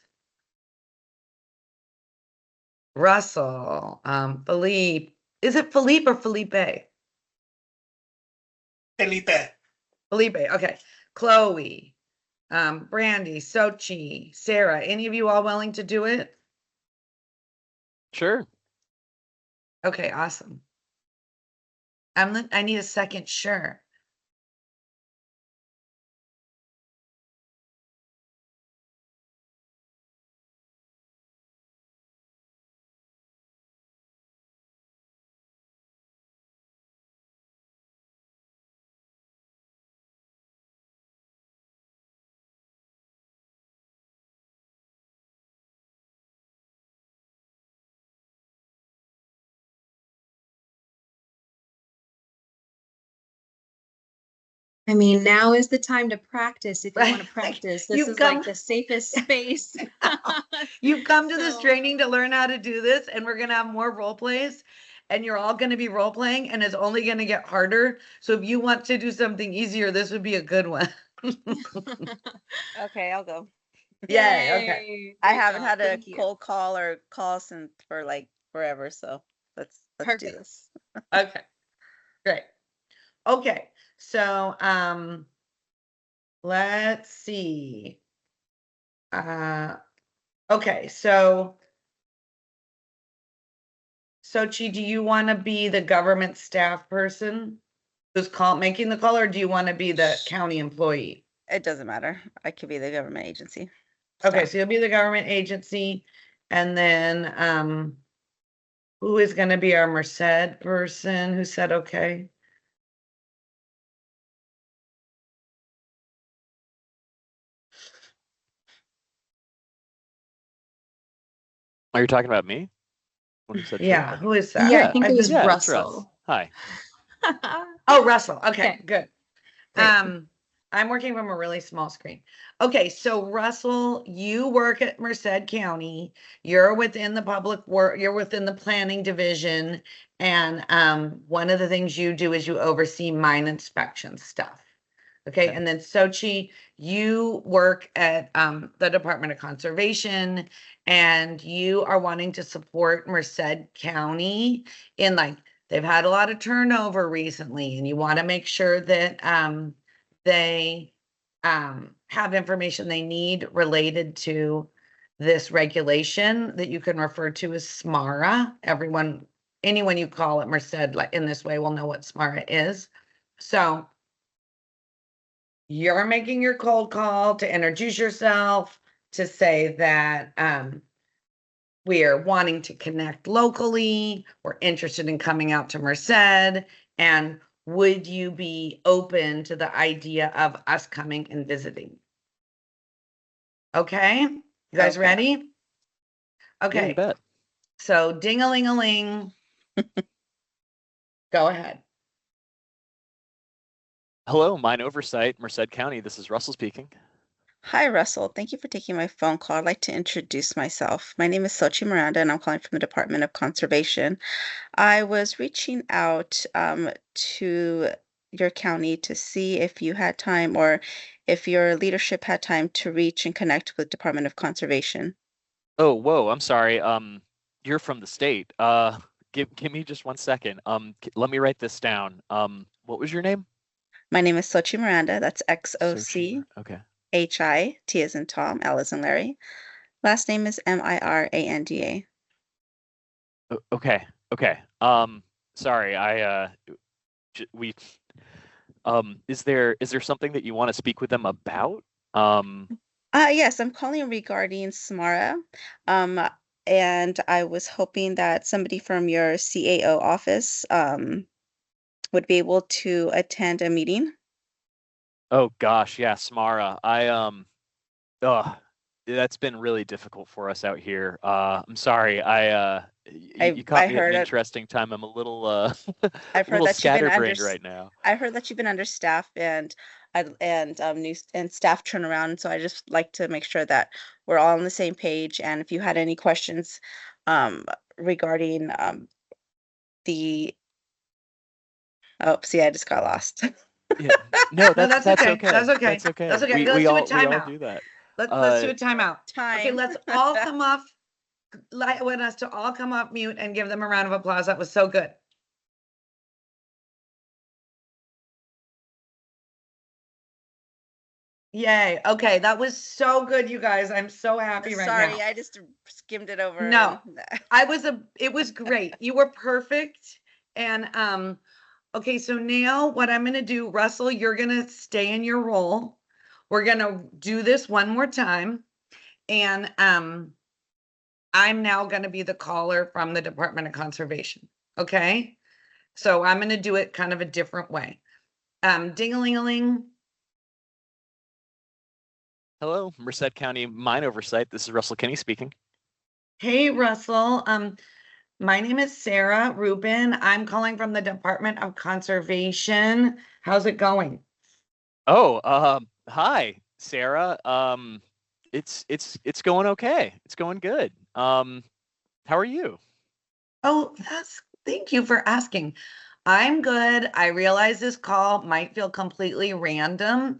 Russell, Philippe. Is it Philippe or Felipe? Felipe. Felipe, okay. Chloe, Brandy, Sochi, Sarah. Any of you all willing to do it? Sure. Okay, awesome. I need a second, sure. I mean, now is the time to practice if you want to Right. practice. This You've is come- like the safest space. You've come to this So- training to learn how to do this, and we're going to have more role plays, and you're all going to be role playing, and it's only going to get harder. So if you want to do something easier, this would be a good one. Okay, I'll go. Yay, okay. Yay, I great haven't job, had a thank you. cold call or call since for like forever, so let's do Perfect. this. Okay, great. Okay, so let's see. Okay, so Sochi, do you want to be the government staff person who's making the call, or do you want to be the county employee? It doesn't matter. I could be the government agency. Okay, staff. so you'll be the government agency, and then, who is gonna be our Merced person who said okay? Are you talking about me? When you said Yeah, sure. who is that? Yeah, I think it was Yeah, it's Russ. Russell. Hi. Oh, Russell, okay, Okay. good. Great. I'm working from a really small screen. Okay, so Russell, you work at Merced County. You're within the public work, you're within the planning division. And one of the things you do is you oversee mine inspection stuff. Okay, Okay. and then Sochi, you work at the Department of Conservation, and you are wanting to support Merced County in like, they've had a lot of turnover recently, and you want to make sure that they have information they need related to this regulation that you can refer to as SMARA. Anyone you call it Merced like in this way will know what SMARA is. So you're making your cold call to introduce yourself, to say that we are wanting to connect locally, we're interested in coming out to Merced, and would you be open to the idea of us coming and visiting? Okay, you guys Okay. ready? Yeah, Okay, you bet. so ding-a-ling-a-ling. Go ahead. Hello, Mine Oversight, Merced County. This is Russell speaking. Hi, Russell. Thank you for taking my phone call. I'd like to introduce myself. My name is Sochi Miranda, and I'm calling from the Department of Conservation. I was reaching out to your county to see if you had time or if your leadership had time to reach and connect with Department of Conservation. Oh, whoa, I'm sorry. You're from the state. Give me just 1 second. Let me write this down. What was your name? My name is Sochi Miranda. That's XOCHI, Okay. T as in Tom, L as in Larry. Last name is Miranda. Okay. Okay. Sorry. We. Is there something that you want to speak with them about? Yes, I'm calling regarding SMARA. And I was hoping that somebody from your CAO office would be able to attend a meeting. Oh gosh, yeah, Smara. That's been really difficult for us out here. I'm sorry. You caught me at heard an it. interesting time. I'm a little I've heard little that you've been scatterbrained right now. I heard that you've been understaffed and staff turnaround. So I just like to make sure that we're all on the same page. And if you had any questions regarding the see, I just got lost. Yeah. No, that's that's okay. okay. That's okay. That's okay. That's okay. We, Let's we do a all timeout. do that. Let's do a timeout. Okay, Time. let's all come off. I want us to all come off mute and give them a round of applause. That was so good. Yay. Okay, that was so good, you guys. I'm so happy right Sorry, now. I just skimmed it over. No. and- It was great. You were perfect. And okay, so now what I'm gonna do, Russell, you're gonna stay in your role. We're gonna do this one more time. And I'm now gonna be the caller from the Department of Conservation. Okay? So I'm gonna do it kind of a different way. Ding-a-ling-a-ling. Hello, Merced County Mine Oversight. This is Russell Kinney speaking. Hey, Russell. My name is Sarah Rubin. I'm calling from the Department of Conservation. How's it going? Oh, hi, Sarah. It's going okay. It's going good. How are you? Oh, thank you for asking. I'm good. I realize this call might feel completely random,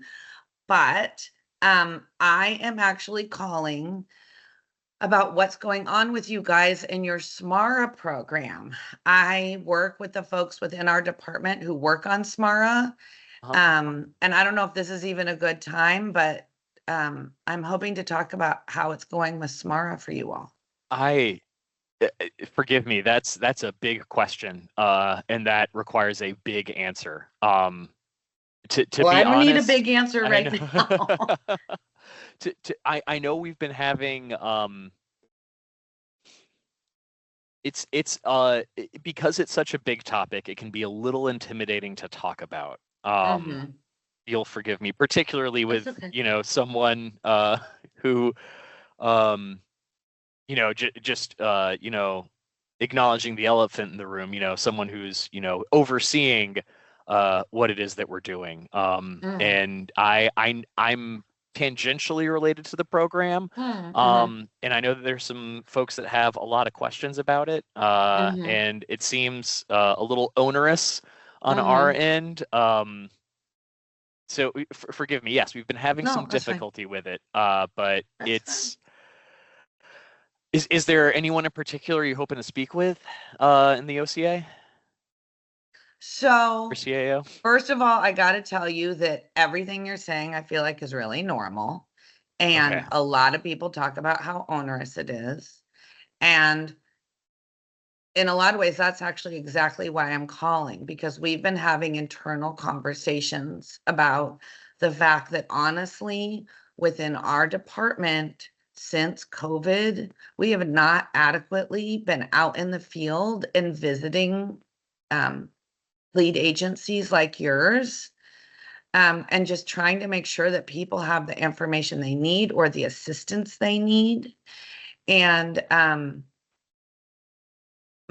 but I am actually calling about what's going on with you guys in your SMARA program. I work with the folks within our department who work on SMARA. And I don't know if this is even a good time, but I'm hoping to talk about how it's going with SMARA for you all. forgive me, that's a big question, and that requires a big answer. To Well, be I don't need a honest, big answer I right know. now. I know we've been having because it's such a big topic, it can be a little intimidating to talk about. Mhm. You'll forgive me, particularly That's with, okay. someone who just acknowledging the elephant in the room, someone who's, overseeing what it is that we're doing. Mm. And I'm tangentially related to the program. Mhm. And I know that there's some folks that have a lot of questions about it. Mhm. And it seems a little onerous on our Mhm. end. So forgive me. Yes, we've been having No, some that's fine. difficulty with it. But That's fine. is there anyone in particular you're hoping to speak with in the OCA So, or CAO? first of all, I got to tell you that everything you're saying, I feel like is really normal. Okay. And a lot of people talk about how onerous it is. And in a lot of ways, that's actually exactly why I'm calling, because we've been having internal conversations about the fact that honestly, within our department, since COVID, we have not adequately been out in the field and visiting lead agencies like yours, and just trying to make sure that people have the information they need or the assistance they need. And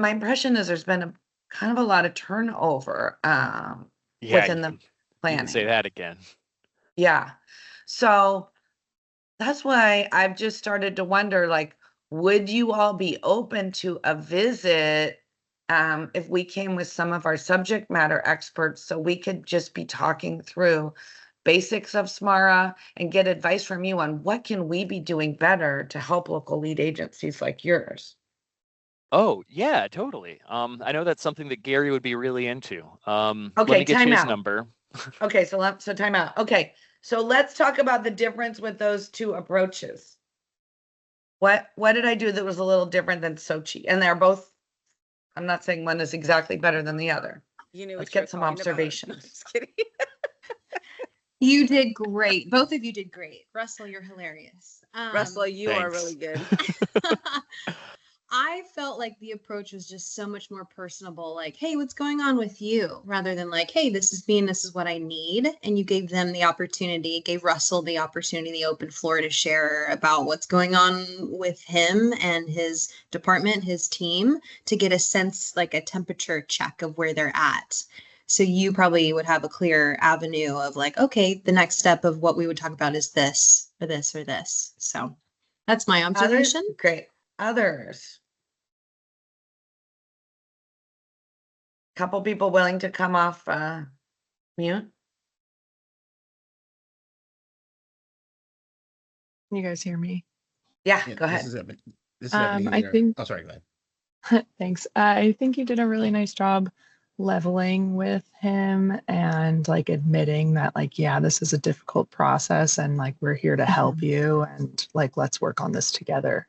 my impression is there's been a kind of a lot of turnover Yeah, within the you can say planning. that again. Yeah. So that's why I've just started to wonder, like, would you all be open to a visit if we came with some of our subject matter experts so we could just be talking through basics of SMARA and get advice from you on what can we be doing better to help local lead agencies like yours? Oh, yeah, totally. I know that's something that Gary would be really into. Let Okay, me get you time his out. number. Okay, so time out. Okay, so let's talk about the difference with those two approaches. What did I do that was a little different than Sochi? And they're both, I'm not saying one is exactly better than the other. You knew Let's what you were get some talking about. No, I'm observations. just kidding. You did great. Both of you did great. Russell, you're hilarious. Russell, you are Thanks. really good. I felt like the approach was just so much more personable, like, hey, what's going on with you? Rather than like, hey, this is me and this is what I need. And you gave them the opportunity, gave Russell the opportunity, the open floor to share about what's going on with him and his department, his team, to get a sense, like a temperature check of where they're at. So you probably would have a clear avenue of like, okay, the next step of what we would talk about is this or this or this. So that's my Others, observation. great. Others. Couple people willing to come off mute. Can you guys hear me? Yeah, Yeah, go this ahead. is Evan. This is Evan I here. think Oh, sorry, go ahead. thanks. I think you did a really nice job leveling with him and like admitting that like, yeah, this is a difficult process and like we're here to help you and like let's work on this together,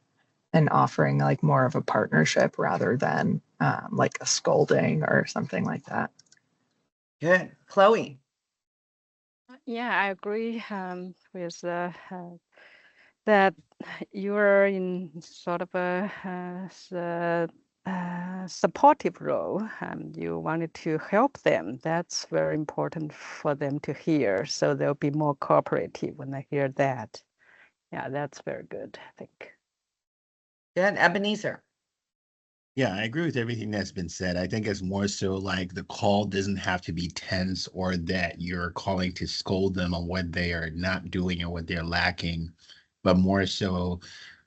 and offering like more of a partnership rather than like a scolding or something like that. Good. Chloe. Yeah, I agree with that you are in sort of a supportive role, and you wanted to help them. That's very important for them to hear, so they'll be more cooperative when they hear that. Yeah, that's very good, I think. Good. Ebenezer. Yeah, I agree with everything that's been said. I think it's more so like the call doesn't have to be tense or that you're calling to scold them on what they are not doing or what they're lacking, but more so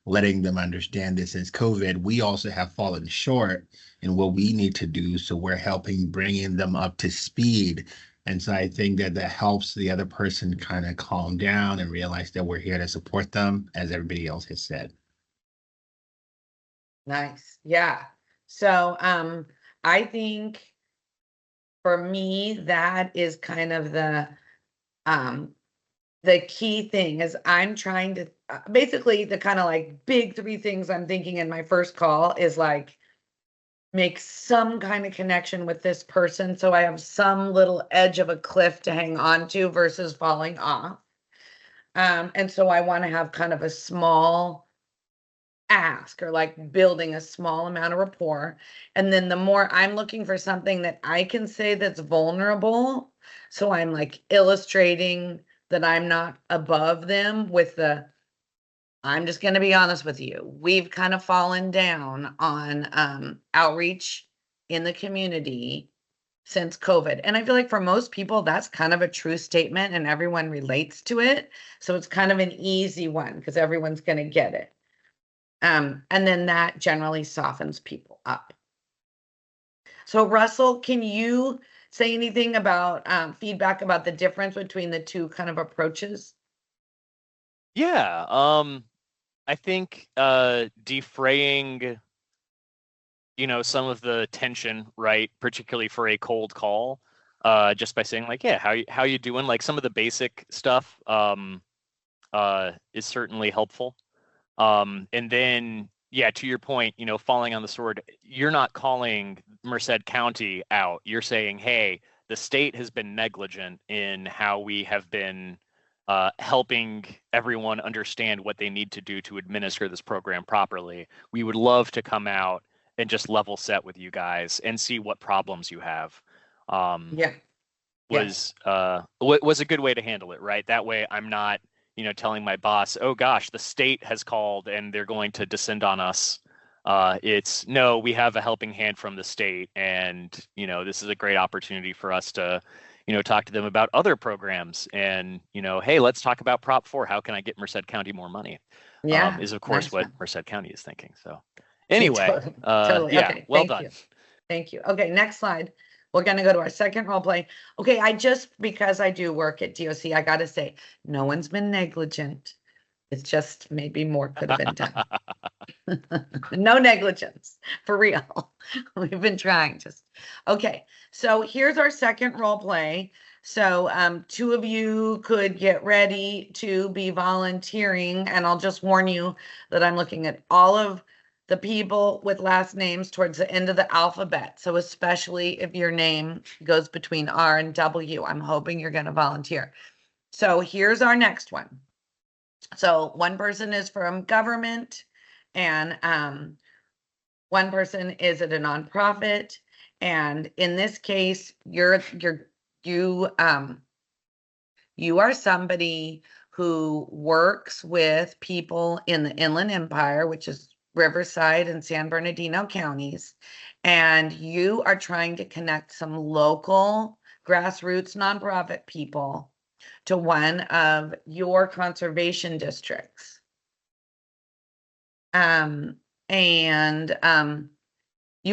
letting them understand that since COVID, we also have fallen short in what we need to do. So we're helping bringing them up to speed. And so I think that that helps the other person kind of calm down and realize that we're here to support them, as everybody else has said. Nice. Yeah. So I think for me, that is kind of the the key thing is I'm trying to basically the kind of like big three things I'm thinking in my first call is like make some kind of connection with this person so I have some little edge of a cliff to hang on to versus falling off. And so I want to have kind of a small ask or like building a small amount of rapport. And then the more I'm looking for something that I can say that's vulnerable. So I'm like illustrating that I'm not above them with I'm just going to be honest with you. We've kind of fallen down on outreach in the community since COVID. And I feel like for most people, that's kind of a true statement and everyone relates to it. So it's kind of an easy one because everyone's going to get it. And then that generally softens people up. So Russell, can you say anything about feedback about the difference between the two kind of approaches? Yeah, I think defraying, some of the tension, right, particularly for a cold call, just by saying like, yeah, how you doing? Like some of the basic stuff is certainly helpful. And then, yeah, to your point, falling on the sword, you're not calling Merced County out. You're saying, hey, the state has been negligent in how we have been helping everyone understand what they need to do to administer this program properly. We would love to come out and just level set with you guys and see what problems you have. Was a good way to handle it, right? That way I'm not telling my boss, oh gosh, the state has called and they're going to descend on us. It's no, we have a helping hand from the state, and this is a great opportunity for us to talk to them about other programs, and hey, let's talk about Prop 4. How can I get Merced County more money? Is of course what Merced County is thinking. So anyway, totally. Yeah, okay. well done. Thank you. Okay, next slide. We're going to go to our second role play. Okay, because I do work at DOC, I got to say, no one's been negligent. It's just maybe more could have been done. No negligence, for real. We've been trying okay, so here's our second role play. So two of you could get ready to be volunteering, and I'll just warn you that I'm looking at all of the people with last names towards the end of the alphabet. So especially if your name goes between R and W, I'm hoping you're going to volunteer. So here's our next one. So one person is from government, and one person is at a nonprofit. And in this case, you are somebody who works with people in the Inland Empire, which is Riverside and San Bernardino counties, and you are trying to connect some local grassroots nonprofit people to one of your conservation districts. You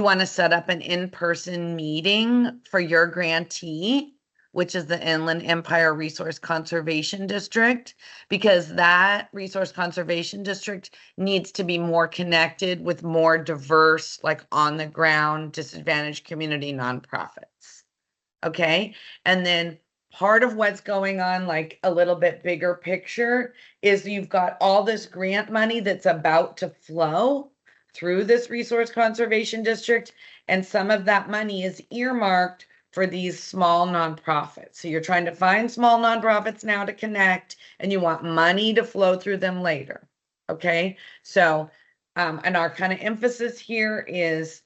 want to set up an in-person meeting for your grantee, which is the Inland Empire Resource Conservation District, because that resource conservation district needs to be more connected with more diverse, like on the ground, disadvantaged community nonprofits. Okay. And then part of what's going on, like a little bit bigger picture, is you've got all this grant money that's about to flow through this resource conservation district. And some of that money is earmarked for these small nonprofits. So you're trying to find small nonprofits now to connect, and you want money to flow through them later. Okay. So, and our kind of emphasis here is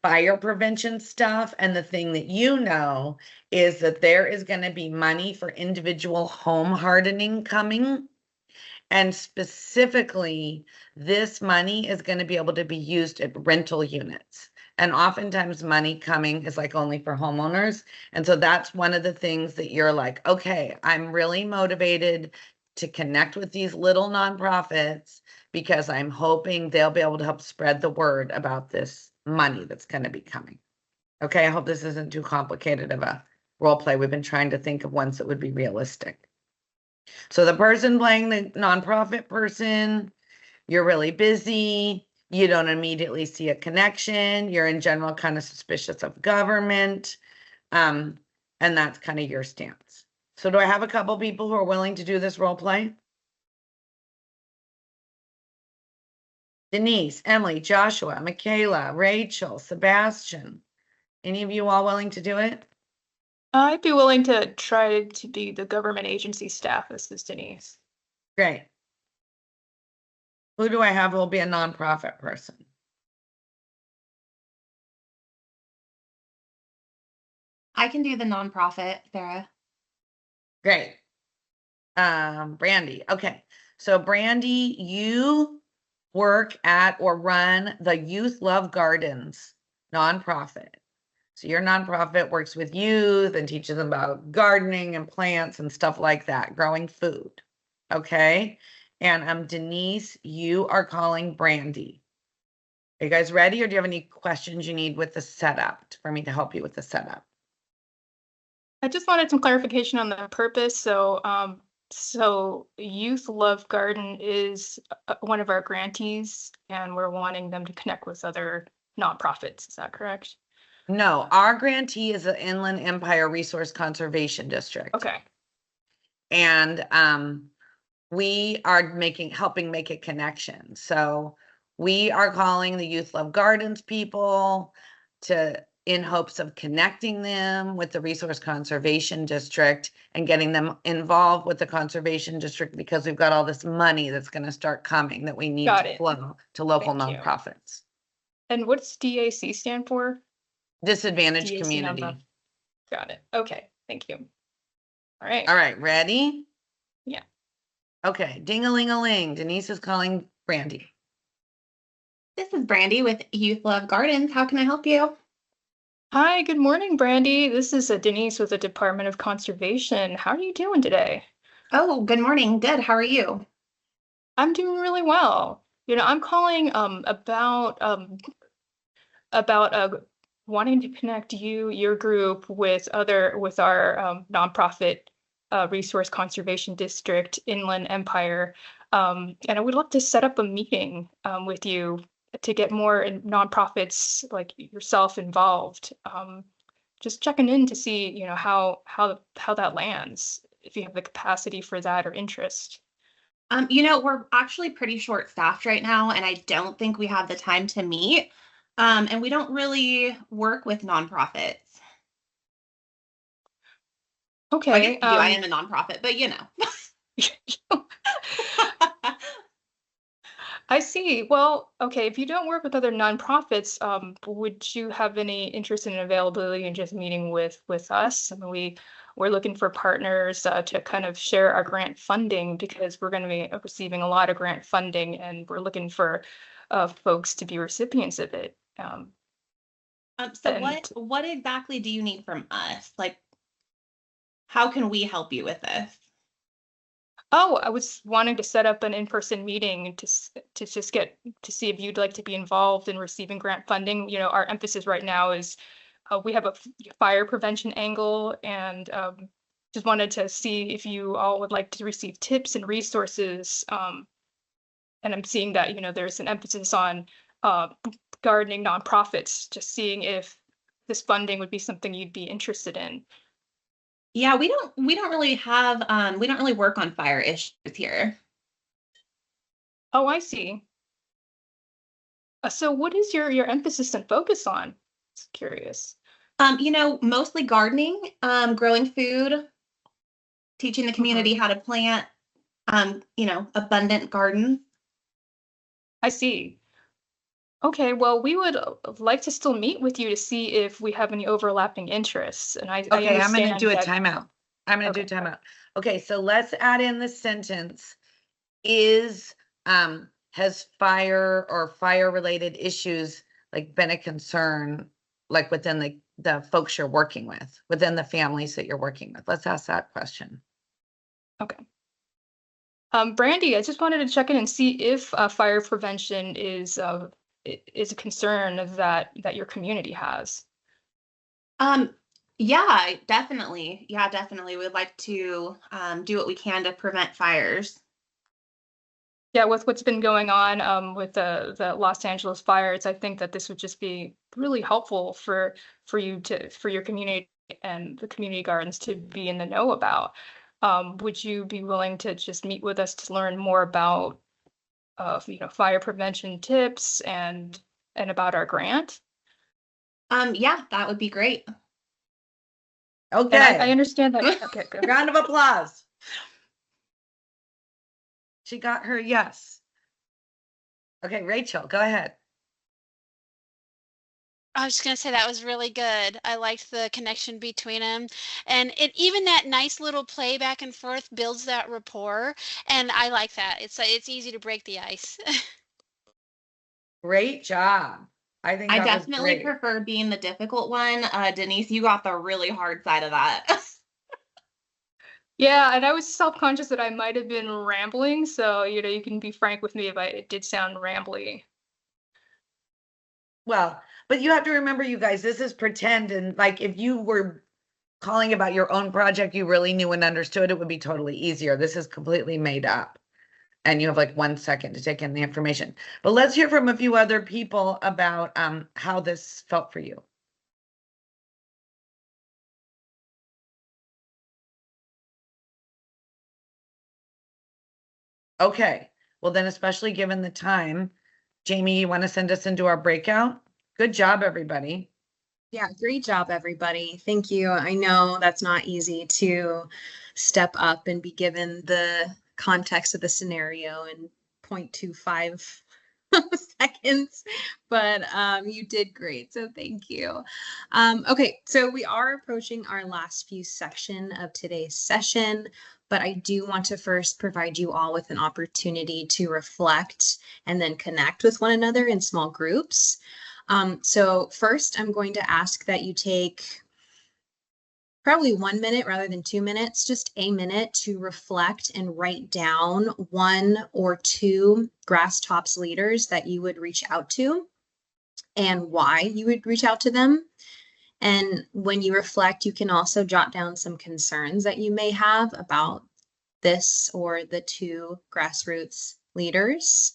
fire prevention stuff. And the thing that is that there is going to be money for individual home hardening coming. And specifically, this money is going to be able to be used at rental units. And oftentimes money coming is like only for homeowners. And so that's one of the things that you're like, okay, I'm really motivated to connect with these little nonprofits because I'm hoping they'll be able to help spread the word about this money that's going to be coming. Okay, I hope this isn't too complicated of a role play. We've been trying to think of ones that would be realistic. So the person playing the nonprofit person, you're really busy. You don't immediately see a connection. You're in general kind of suspicious of government. And that's kind of your stance. So do I have a couple people who are willing to do this role play? Denise, Emily, Joshua, Michaela, Rachel, Sebastian. Any of you all willing to do it? I'd be willing to try to be the government agency staff. This is Denise. Great. Who do I have who will be a nonprofit person? I can do the nonprofit, Sarah. Great. Brandy. Okay. So Brandy, you work at or run the Youth Love Gardens nonprofit. So your nonprofit works with youth and teaches them about gardening and plants and stuff like that, growing food. Okay. And Denise, you are calling Brandy. Are you guys ready, or do you have any questions you need with the setup for me to help you with the setup? I just wanted some clarification on the purpose. So Youth Love Garden is one of our grantees, and we're wanting them to connect with other nonprofits. Is that correct? No, our grantee is the Inland Empire Resource Conservation District. Okay. And we are helping make a connection. So we are calling the Youth Love Gardens people in hopes of connecting them with the Resource Conservation District and getting them involved with the Conservation District, because we've got all this money that's going to start coming that we need to flow to local Thank you. nonprofits. And what's DAC stand for? Disadvantaged DAC community. number. Got it. Okay. Thank you. All right. All right, ready? Yeah. Okay, ding-a-ling-a-ling. Denise is calling Brandy. This is Brandy with Youth Love Gardens. How can I help you? Hi, good morning, Brandy. This is Denise with the Department of Conservation. How are you doing today? Oh, good morning. Good. How are you? I'm doing really well. I'm calling about wanting to connect your group with our nonprofit Resource Conservation District, Inland Empire. And I would love to set up a meeting with you to get more nonprofits like yourself involved. Just checking in to see, how that lands, if you have the capacity for that or interest. We're actually pretty short-staffed right now, and I don't think we have the time to meet. And we don't really work with nonprofits. Okay. I am a nonprofit, but I see. Well, okay, if you don't work with other nonprofits, would you have any interest in availability in just meeting with us? I mean, we're looking for partners to kind of share our grant funding, because we're going to be receiving a lot of grant funding, and we're looking for folks to be recipients of it. So what exactly do you need from us? Like, how can we help you with this? Oh, I was wanting to set up an in-person meeting to just get to see if you'd like to be involved in receiving grant funding. Our emphasis right now is we have a fire prevention angle, and just wanted to see if you all would like to receive tips and resources. And I'm seeing that, there's an emphasis on gardening nonprofits, just seeing if this funding would be something you'd be interested in. Yeah, we don't really have we don't really work on fire issues here. Oh, I see. So what is your emphasis and focus on? Just curious. Mostly gardening, growing food, teaching the community how to plant, abundant gardens. I see. Okay, well, we would like to still meet with you to see if we have any overlapping interests. And I'm going to do a timeout. Okay, so let's add in the sentence. Has fire or fire-related issues been a concern, within the folks you're working with, within the families that you're working with? Let's ask that question. Okay. Brandy, I just wanted to check in and see if fire prevention is a concern that your community has. Yeah, definitely. We'd like to do what we can to prevent fires. Yeah, with what's been going on with the Los Angeles fires, I think that this would just be really helpful for your community and the community gardens to be in the know about. Would you be willing to just meet with us to learn more about fire prevention tips and about our grant? Yeah, that would be great. Okay. And I understand that. Okay, good. Round of applause. She got her yes. Okay, Rachel, go ahead. I was just going to say that was really good. I liked the connection between them. And even that nice little play back and forth builds that rapport. And I like that. It's easy to break the ice. Great job. I think I that was definitely great. prefer being the difficult one. Denise, you got the really hard side of that. Yeah, and I was self-conscious that I might have been rambling, so you can be frank with me if it did sound rambly. Well, but you have to remember, you guys, this is pretend, and like if you were calling about your own project you really knew and understood, it would be totally easier. This is completely made up. And you have like 1 second to take in the information. But let's hear from a few other people about how this felt for you. Okay, well then, especially given the time, Jamie, you want to send us into our breakout? Good job, everybody. Yeah, great job, everybody. Thank you. I know that's not easy to step up and be given the context of the scenario in 0.25 seconds, but you did great, so thank you. Okay, so we are approaching our last few section of today's session, but I do want to first provide you all with an opportunity to reflect and then connect with one another in small groups. So first, I'm going to ask that you take probably 1 minute rather than 2 minutes, just a minute to reflect and write down 1 or 2 Grass Tops leaders that you would reach out to and why you would reach out to them. And when you reflect, you can also jot down some concerns that you may have about this or the 2 grassroots leaders.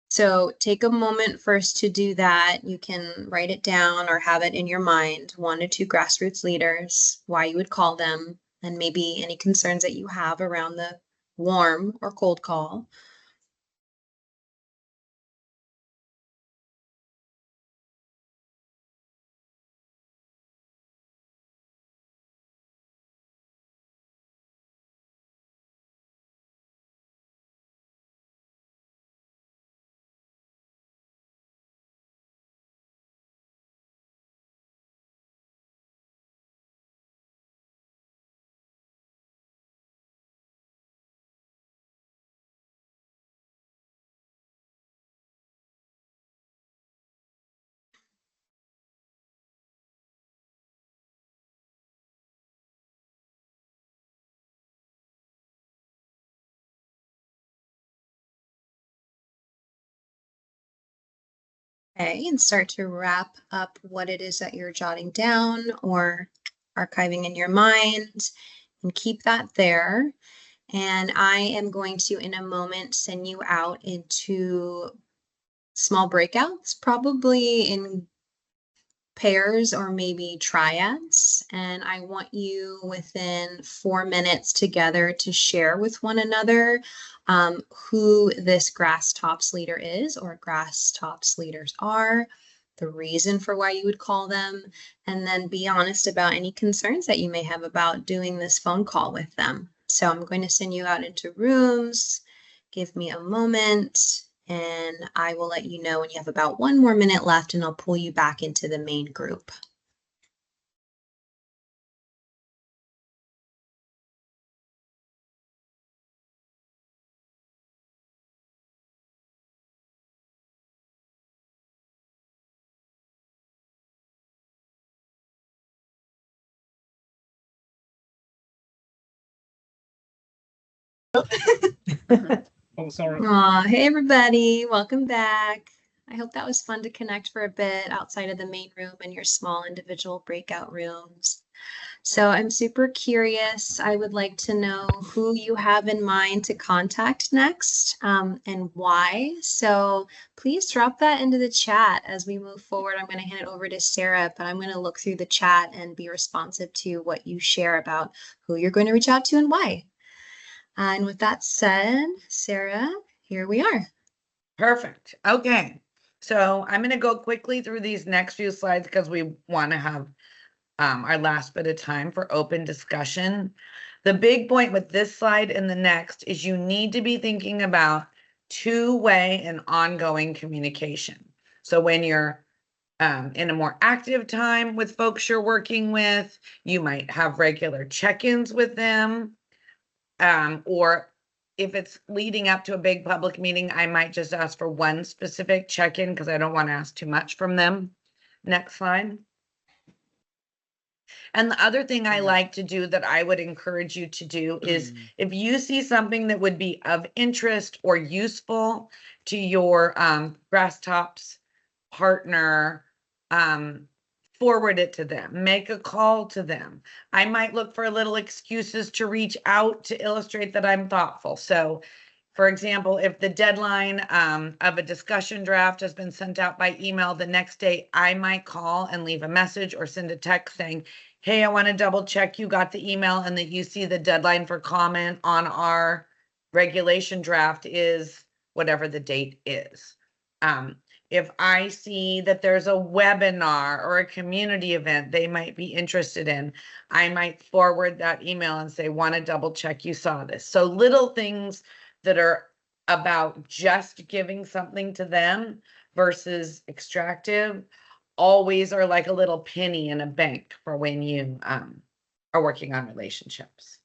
So take a moment first to do that. You can write it down or have it in your mind, 1 or 2 grassroots leaders, why you would call them, and maybe any concerns that you have around the warm or cold call. Okay, and start to wrap up what it is that you're jotting down or archiving in your mind, and keep that there. And I am going to, in a moment, send you out into small breakouts, probably in pairs or maybe triads. And I want you within 4 minutes together to share with one another who this Grass Tops leader is or Grass Tops leaders are, the reason for why you would call them, and then be honest about any concerns that you may have about doing this phone call with them. So I'm going to send you out into rooms. Give me a moment and I will let you know when you have about 1 more minute left and I'll pull you back into the main group. Oh, sorry. Hey everybody, welcome back. I hope that was fun to connect for a bit outside of the main room and your small individual breakout rooms. So I'm super curious. I would like to know who you have in mind to contact next, and why. So please drop that into the chat as we move forward. I'm going to hand it over to Sarah, but I'm going to look through the chat and be responsive to what you share about who you're going to reach out to and why. And with that said, Sarah, here we are. Perfect. Okay. So I'm going to go quickly through these next few slides because we want to have our last bit of time for open discussion. The big point with this slide and the next is you need to be thinking about two-way and ongoing communication. So when you're in a more active time with folks you're working with, you might have regular check-ins with them. Or if it's leading up to a big public meeting, I might just ask for one specific check-in because I don't want to ask too much from them. Next slide. And the other thing I like to do that I would encourage you to do is if you see something that would be of interest or useful to your Grasstops partner, forward it to them, make a call to them. I might look for little excuses to reach out to illustrate that I'm thoughtful. So for example, if the deadline of a discussion draft has been sent out by email the next day, I might call and leave a message or send a text saying, hey, I want to double check you got the email and that you see the deadline for comment on our regulation draft is whatever the date is. If I see that there's a webinar or a community event they might be interested in, I might forward that email and say, want to double check you saw this. So little things that are about just giving something to them versus extractive always are like a little penny in a bank for when you are working on relationships.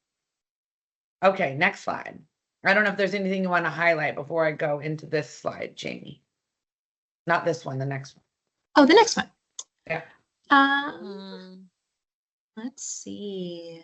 Okay, next slide. I don't know if there's anything you want to highlight before I go into this slide, Jamie. Not this one, the next one. Oh, the next one. Yeah. Let's see.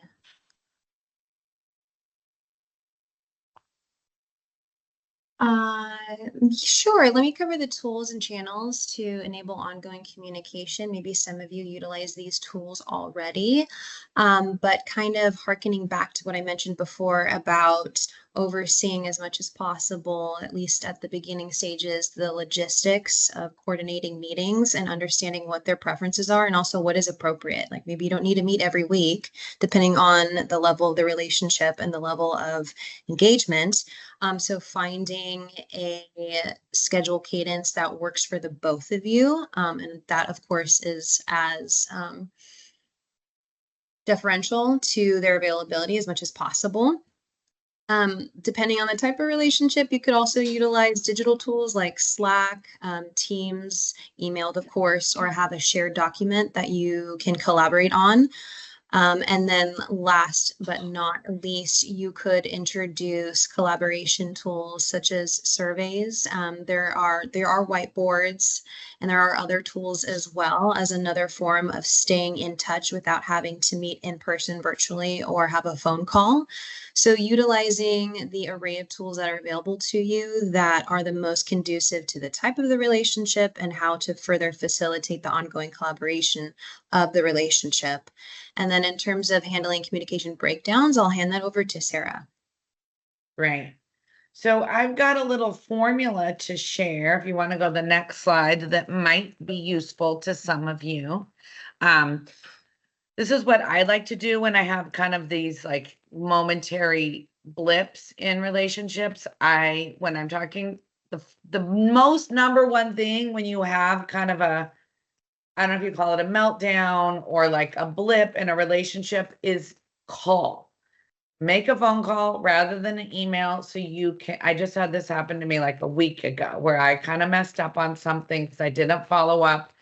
Sure. Let me cover the tools and channels to enable ongoing communication. Maybe some of you utilize these tools already, but kind of hearkening back to what I mentioned before about overseeing as much as possible, at least at the beginning stages, the logistics of coordinating meetings and understanding what their preferences are and also what is appropriate. Like maybe you don't need to meet every week, depending on the level of the relationship and the level of engagement. So finding a schedule cadence that works for the both of you, and that of course is as deferential to their availability as much as possible. Depending on the type of relationship, you could also utilize digital tools like Slack, Teams, emailed, of course, or have a shared document that you can collaborate on. And then last but not least, you could introduce collaboration tools such as surveys. There are whiteboards, and there are other tools as well as another form of staying in touch without having to meet in person, virtually, or have a phone call. So utilizing the array of tools that are available to you that are the most conducive to the type of the relationship and how to further facilitate the ongoing collaboration of the relationship. And then in terms of handling communication breakdowns, I'll hand that over to Sarah. Great. So I've got a little formula to share if you want to go to the next slide that might be useful to some of you. This is what I like to do when I have kind of these like momentary blips in relationships. When I'm talking, the most number one thing when you have kind of a, I don't know if you call it a meltdown or like a blip in a relationship, is call. Make a phone call rather than an email so you can. I just had this happen to me like a week ago where I kind of messed up on something because I didn't follow up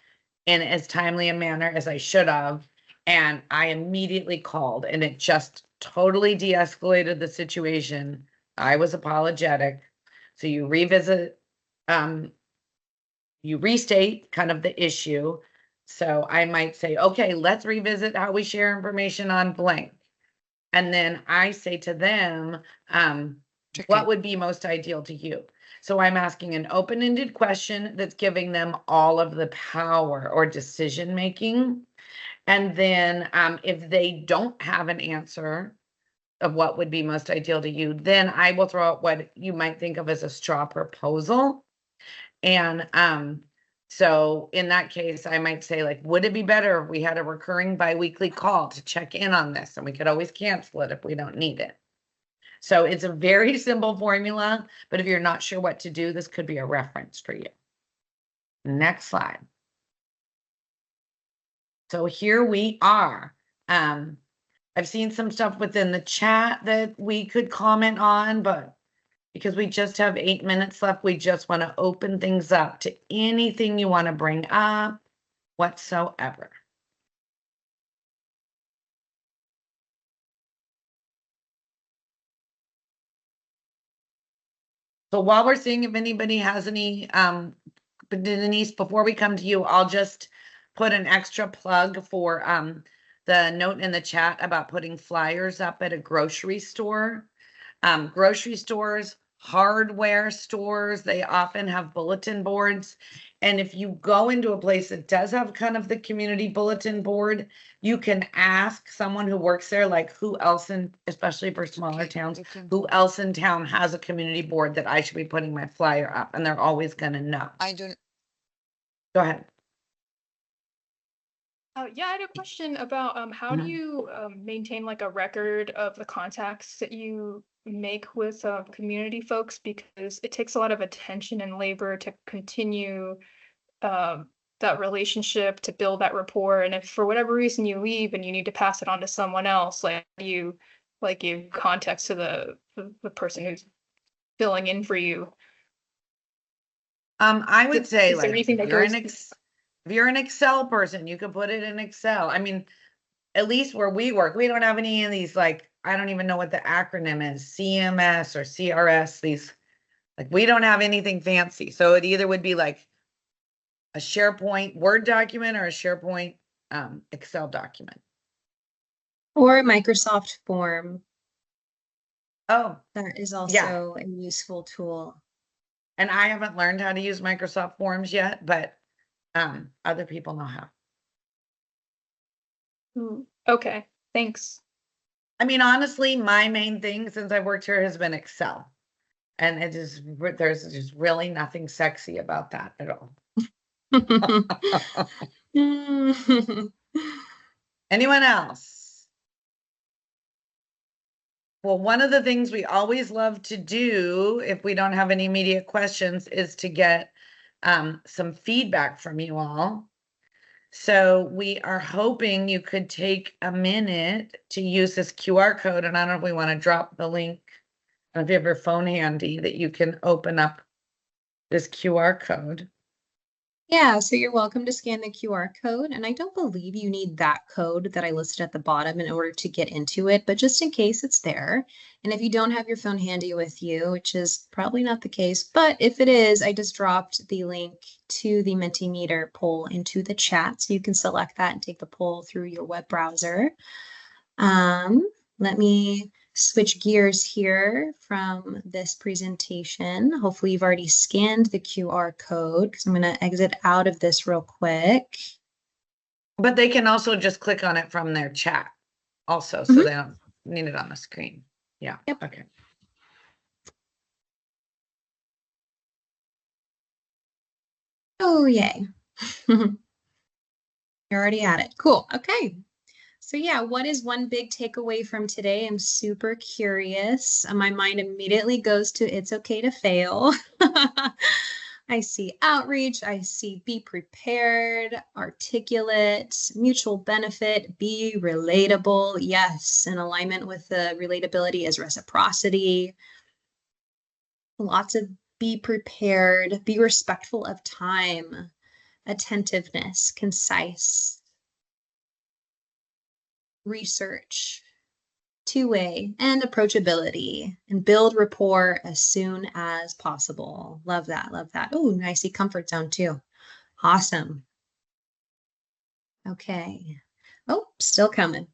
in as timely a manner as I should have. And I immediately called and it just totally de-escalated the situation. I was apologetic. So you revisit, you restate kind of the issue. So I might say, okay, let's revisit how we share information on blank. And then I say to them, what would be most ideal to you? So I'm asking an open-ended question that's giving them all of the power or decision-making. And then if they don't have an answer of what would be most ideal to you, then I will throw out what you might think of as a straw proposal. And so in that case, I might say, like, would it be better if we had a recurring biweekly call to check in on this? And we could always cancel it if we don't need it. So it's a very simple formula, but if you're not sure what to do, this could be a reference for you. Next slide. So here we are. I've seen some stuff within the chat that we could comment on, but because we just have 8 minutes left, we just want to open things up to anything you want to bring up whatsoever. So while we're seeing if anybody has any, Denise, before we come to you, I'll just put an extra plug for the note in the chat about putting flyers up at a grocery store. Grocery stores, hardware stores, they often have bulletin boards. And if you go into a place that does have kind of the community bulletin board, you can ask someone who works there, like, who else in, especially for smaller towns, who else in town has a community board that I should be putting my flyer up, and they're always going to know. I don't. Go ahead. Yeah, I had a question about how do you maintain like a record of the contacts that you make with community folks, because it takes a lot of attention and labor to continue that relationship, to build that rapport. And if for whatever reason you leave and you need to pass it on to someone else, like you give context to the person who's filling in for you. I would say, like, anything that if you're an Excel person, you could put it in Excel. I mean, at least where we work, we don't have any of these, like, I don't even know what the acronym is, CMS or CRS, these, like, we don't have anything fancy. So it either would be like a SharePoint Word document or a SharePoint Excel document. Or a Microsoft form. Oh, that is also a useful tool. And I haven't learned how to use Microsoft Forms yet, but other people know how. Okay, thanks. I mean, honestly, my main thing since I've worked here has been Excel. And it is, there's just really nothing sexy about that at all. Anyone else? Well, one of the things we always love to do if we don't have any immediate questions is to get some feedback from you all. So we are hoping you could take a minute to use this QR code. And I don't know if we want to drop the link. I don't know if you have your phone handy that you can open up this QR code. Yeah, so you're welcome to scan the QR code, and I don't believe you need that code that I listed at the bottom in order to get into it, but just in case it's there. And if you don't have your phone handy with you, which is probably not the case, but if it is, I just dropped the link to the Mentimeter poll into the chat, so you can select that and take the poll through your web browser. Let me switch gears here from this presentation. Hopefully you've already scanned the QR code, because I'm going to exit out of this real quick. But they can also just click on it from their chat also, so they don't need it on the screen. Yeah. Yep. Okay. Oh, yay. You're already at it. Cool. Okay. So yeah, what is one big takeaway from today? I'm super curious. My mind immediately goes to it's okay to fail. I see outreach. I see be prepared, articulate, mutual benefit, be relatable. Yes, in alignment with the relatability is reciprocity. Lots of be prepared, be respectful of time, attentiveness, concise, research, two-way, and approachability, and build rapport as soon as possible. Love that, love that. Oh, I see comfort zone too. Awesome. Okay. Oh, still coming.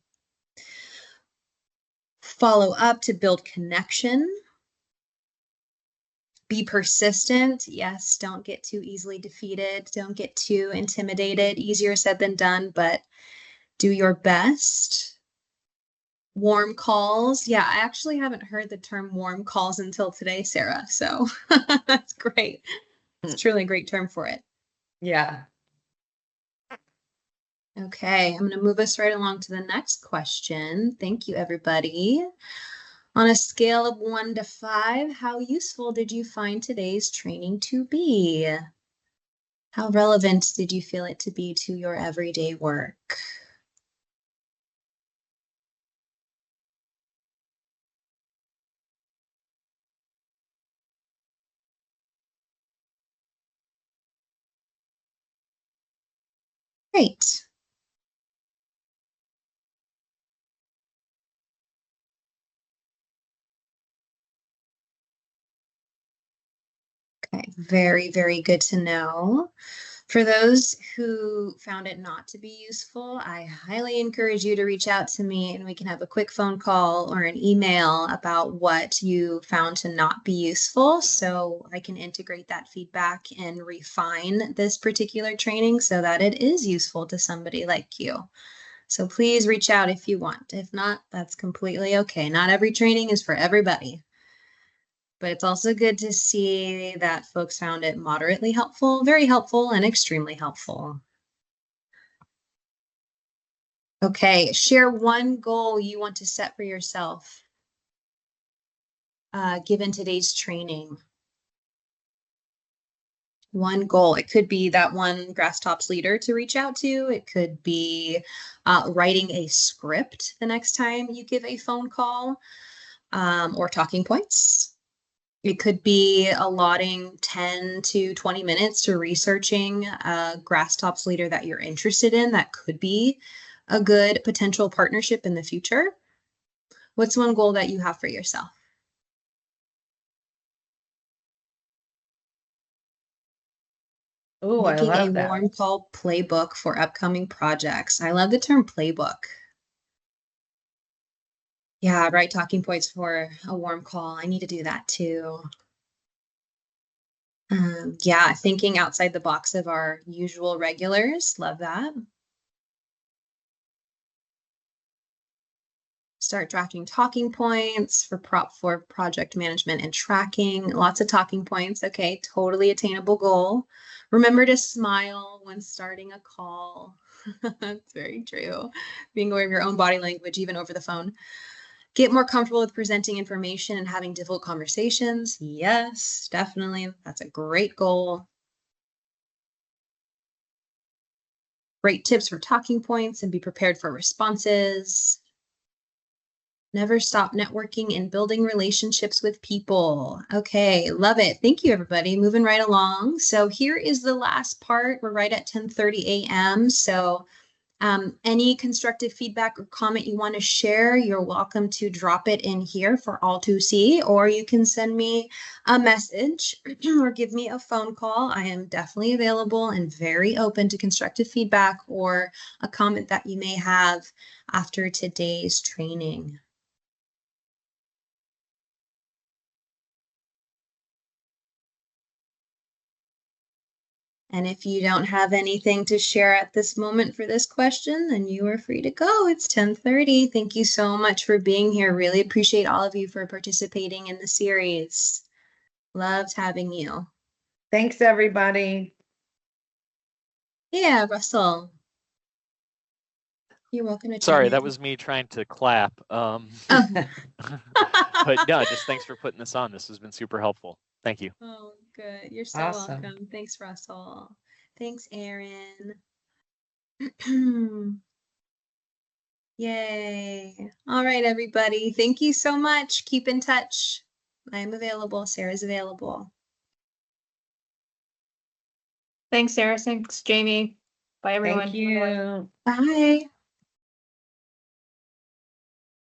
Follow up to build connection. Be persistent. Yes, don't get too easily defeated. Don't get too intimidated. Easier said than done, but Do your best. Warm calls. Yeah, I actually haven't heard the term warm calls until today, Sarah. So that's great. It's truly a great term for it. Yeah. Okay, I'm going to move us right along to the next question. Thank you, everybody. On a scale of 1 to 5, how useful did you find today's training to be? How relevant did you feel it to be to your everyday work? Great. Okay, very, very good to know. For those who found it not to be useful, I highly encourage you to reach out to me and we can have a quick phone call or an email about what you found to not be useful so I can integrate that feedback and refine this particular training so that it is useful to somebody like you. So please reach out if you want. If not, that's completely okay. Not every training is for everybody. But it's also good to see that folks found it moderately helpful, very helpful, and extremely helpful. Okay, share one goal you want to set for yourself given today's training. One goal. It could be that one GrassTops leader to reach out to. It could be writing a script the next time you give a phone call or talking points. It could be allotting 10 to 20 minutes to researching a GrassTops leader that you're interested in. That could be a good potential partnership in the future. What's one goal that you have for yourself? Oh, I Making a love that. warm call playbook for upcoming projects. I love the term playbook. Yeah, write talking points for a warm call. I need to do that too. Yeah, thinking outside the box of our usual regulars. Love that. Start drafting talking points for project management and tracking. Lots of talking points. Okay, totally attainable goal. Remember to smile when starting a call. That's very true. Being aware of your own body language, even over the phone. Get more comfortable with presenting information and having difficult conversations. Yes, definitely. That's a great goal. Great tips for talking points and be prepared for responses. Never stop networking and building relationships with people. Okay, love it. Thank you, everybody. Moving right along. So here is the last part. We're right at 10:30 a.m. So any constructive feedback or comment you want to share, you're welcome to drop it in here for all to see, or you can send me a message or give me a phone call. I am definitely available and very open to constructive feedback or a comment that you may have after today's training. And if you don't have anything to share at this moment for this question, then you are free to go. It's 10:30. Thank you so much for being here. Really appreciate all of you for participating in the series. Loved having you. Thanks, everybody. Yeah, Russell. You're welcome to Sorry, chime that in. was me trying to clap. Oh. But no, just thanks for putting this on. This has been super helpful. Thank you. Oh, good. You're so Awesome. welcome. Thanks, Russell. Thanks, Aaron. Yay. All right, everybody. Thank you so much. Keep in touch. I'm available. Sarah's available. Thanks, Sarah. Thanks, Jamie. Bye, everyone. Thank you. Bye.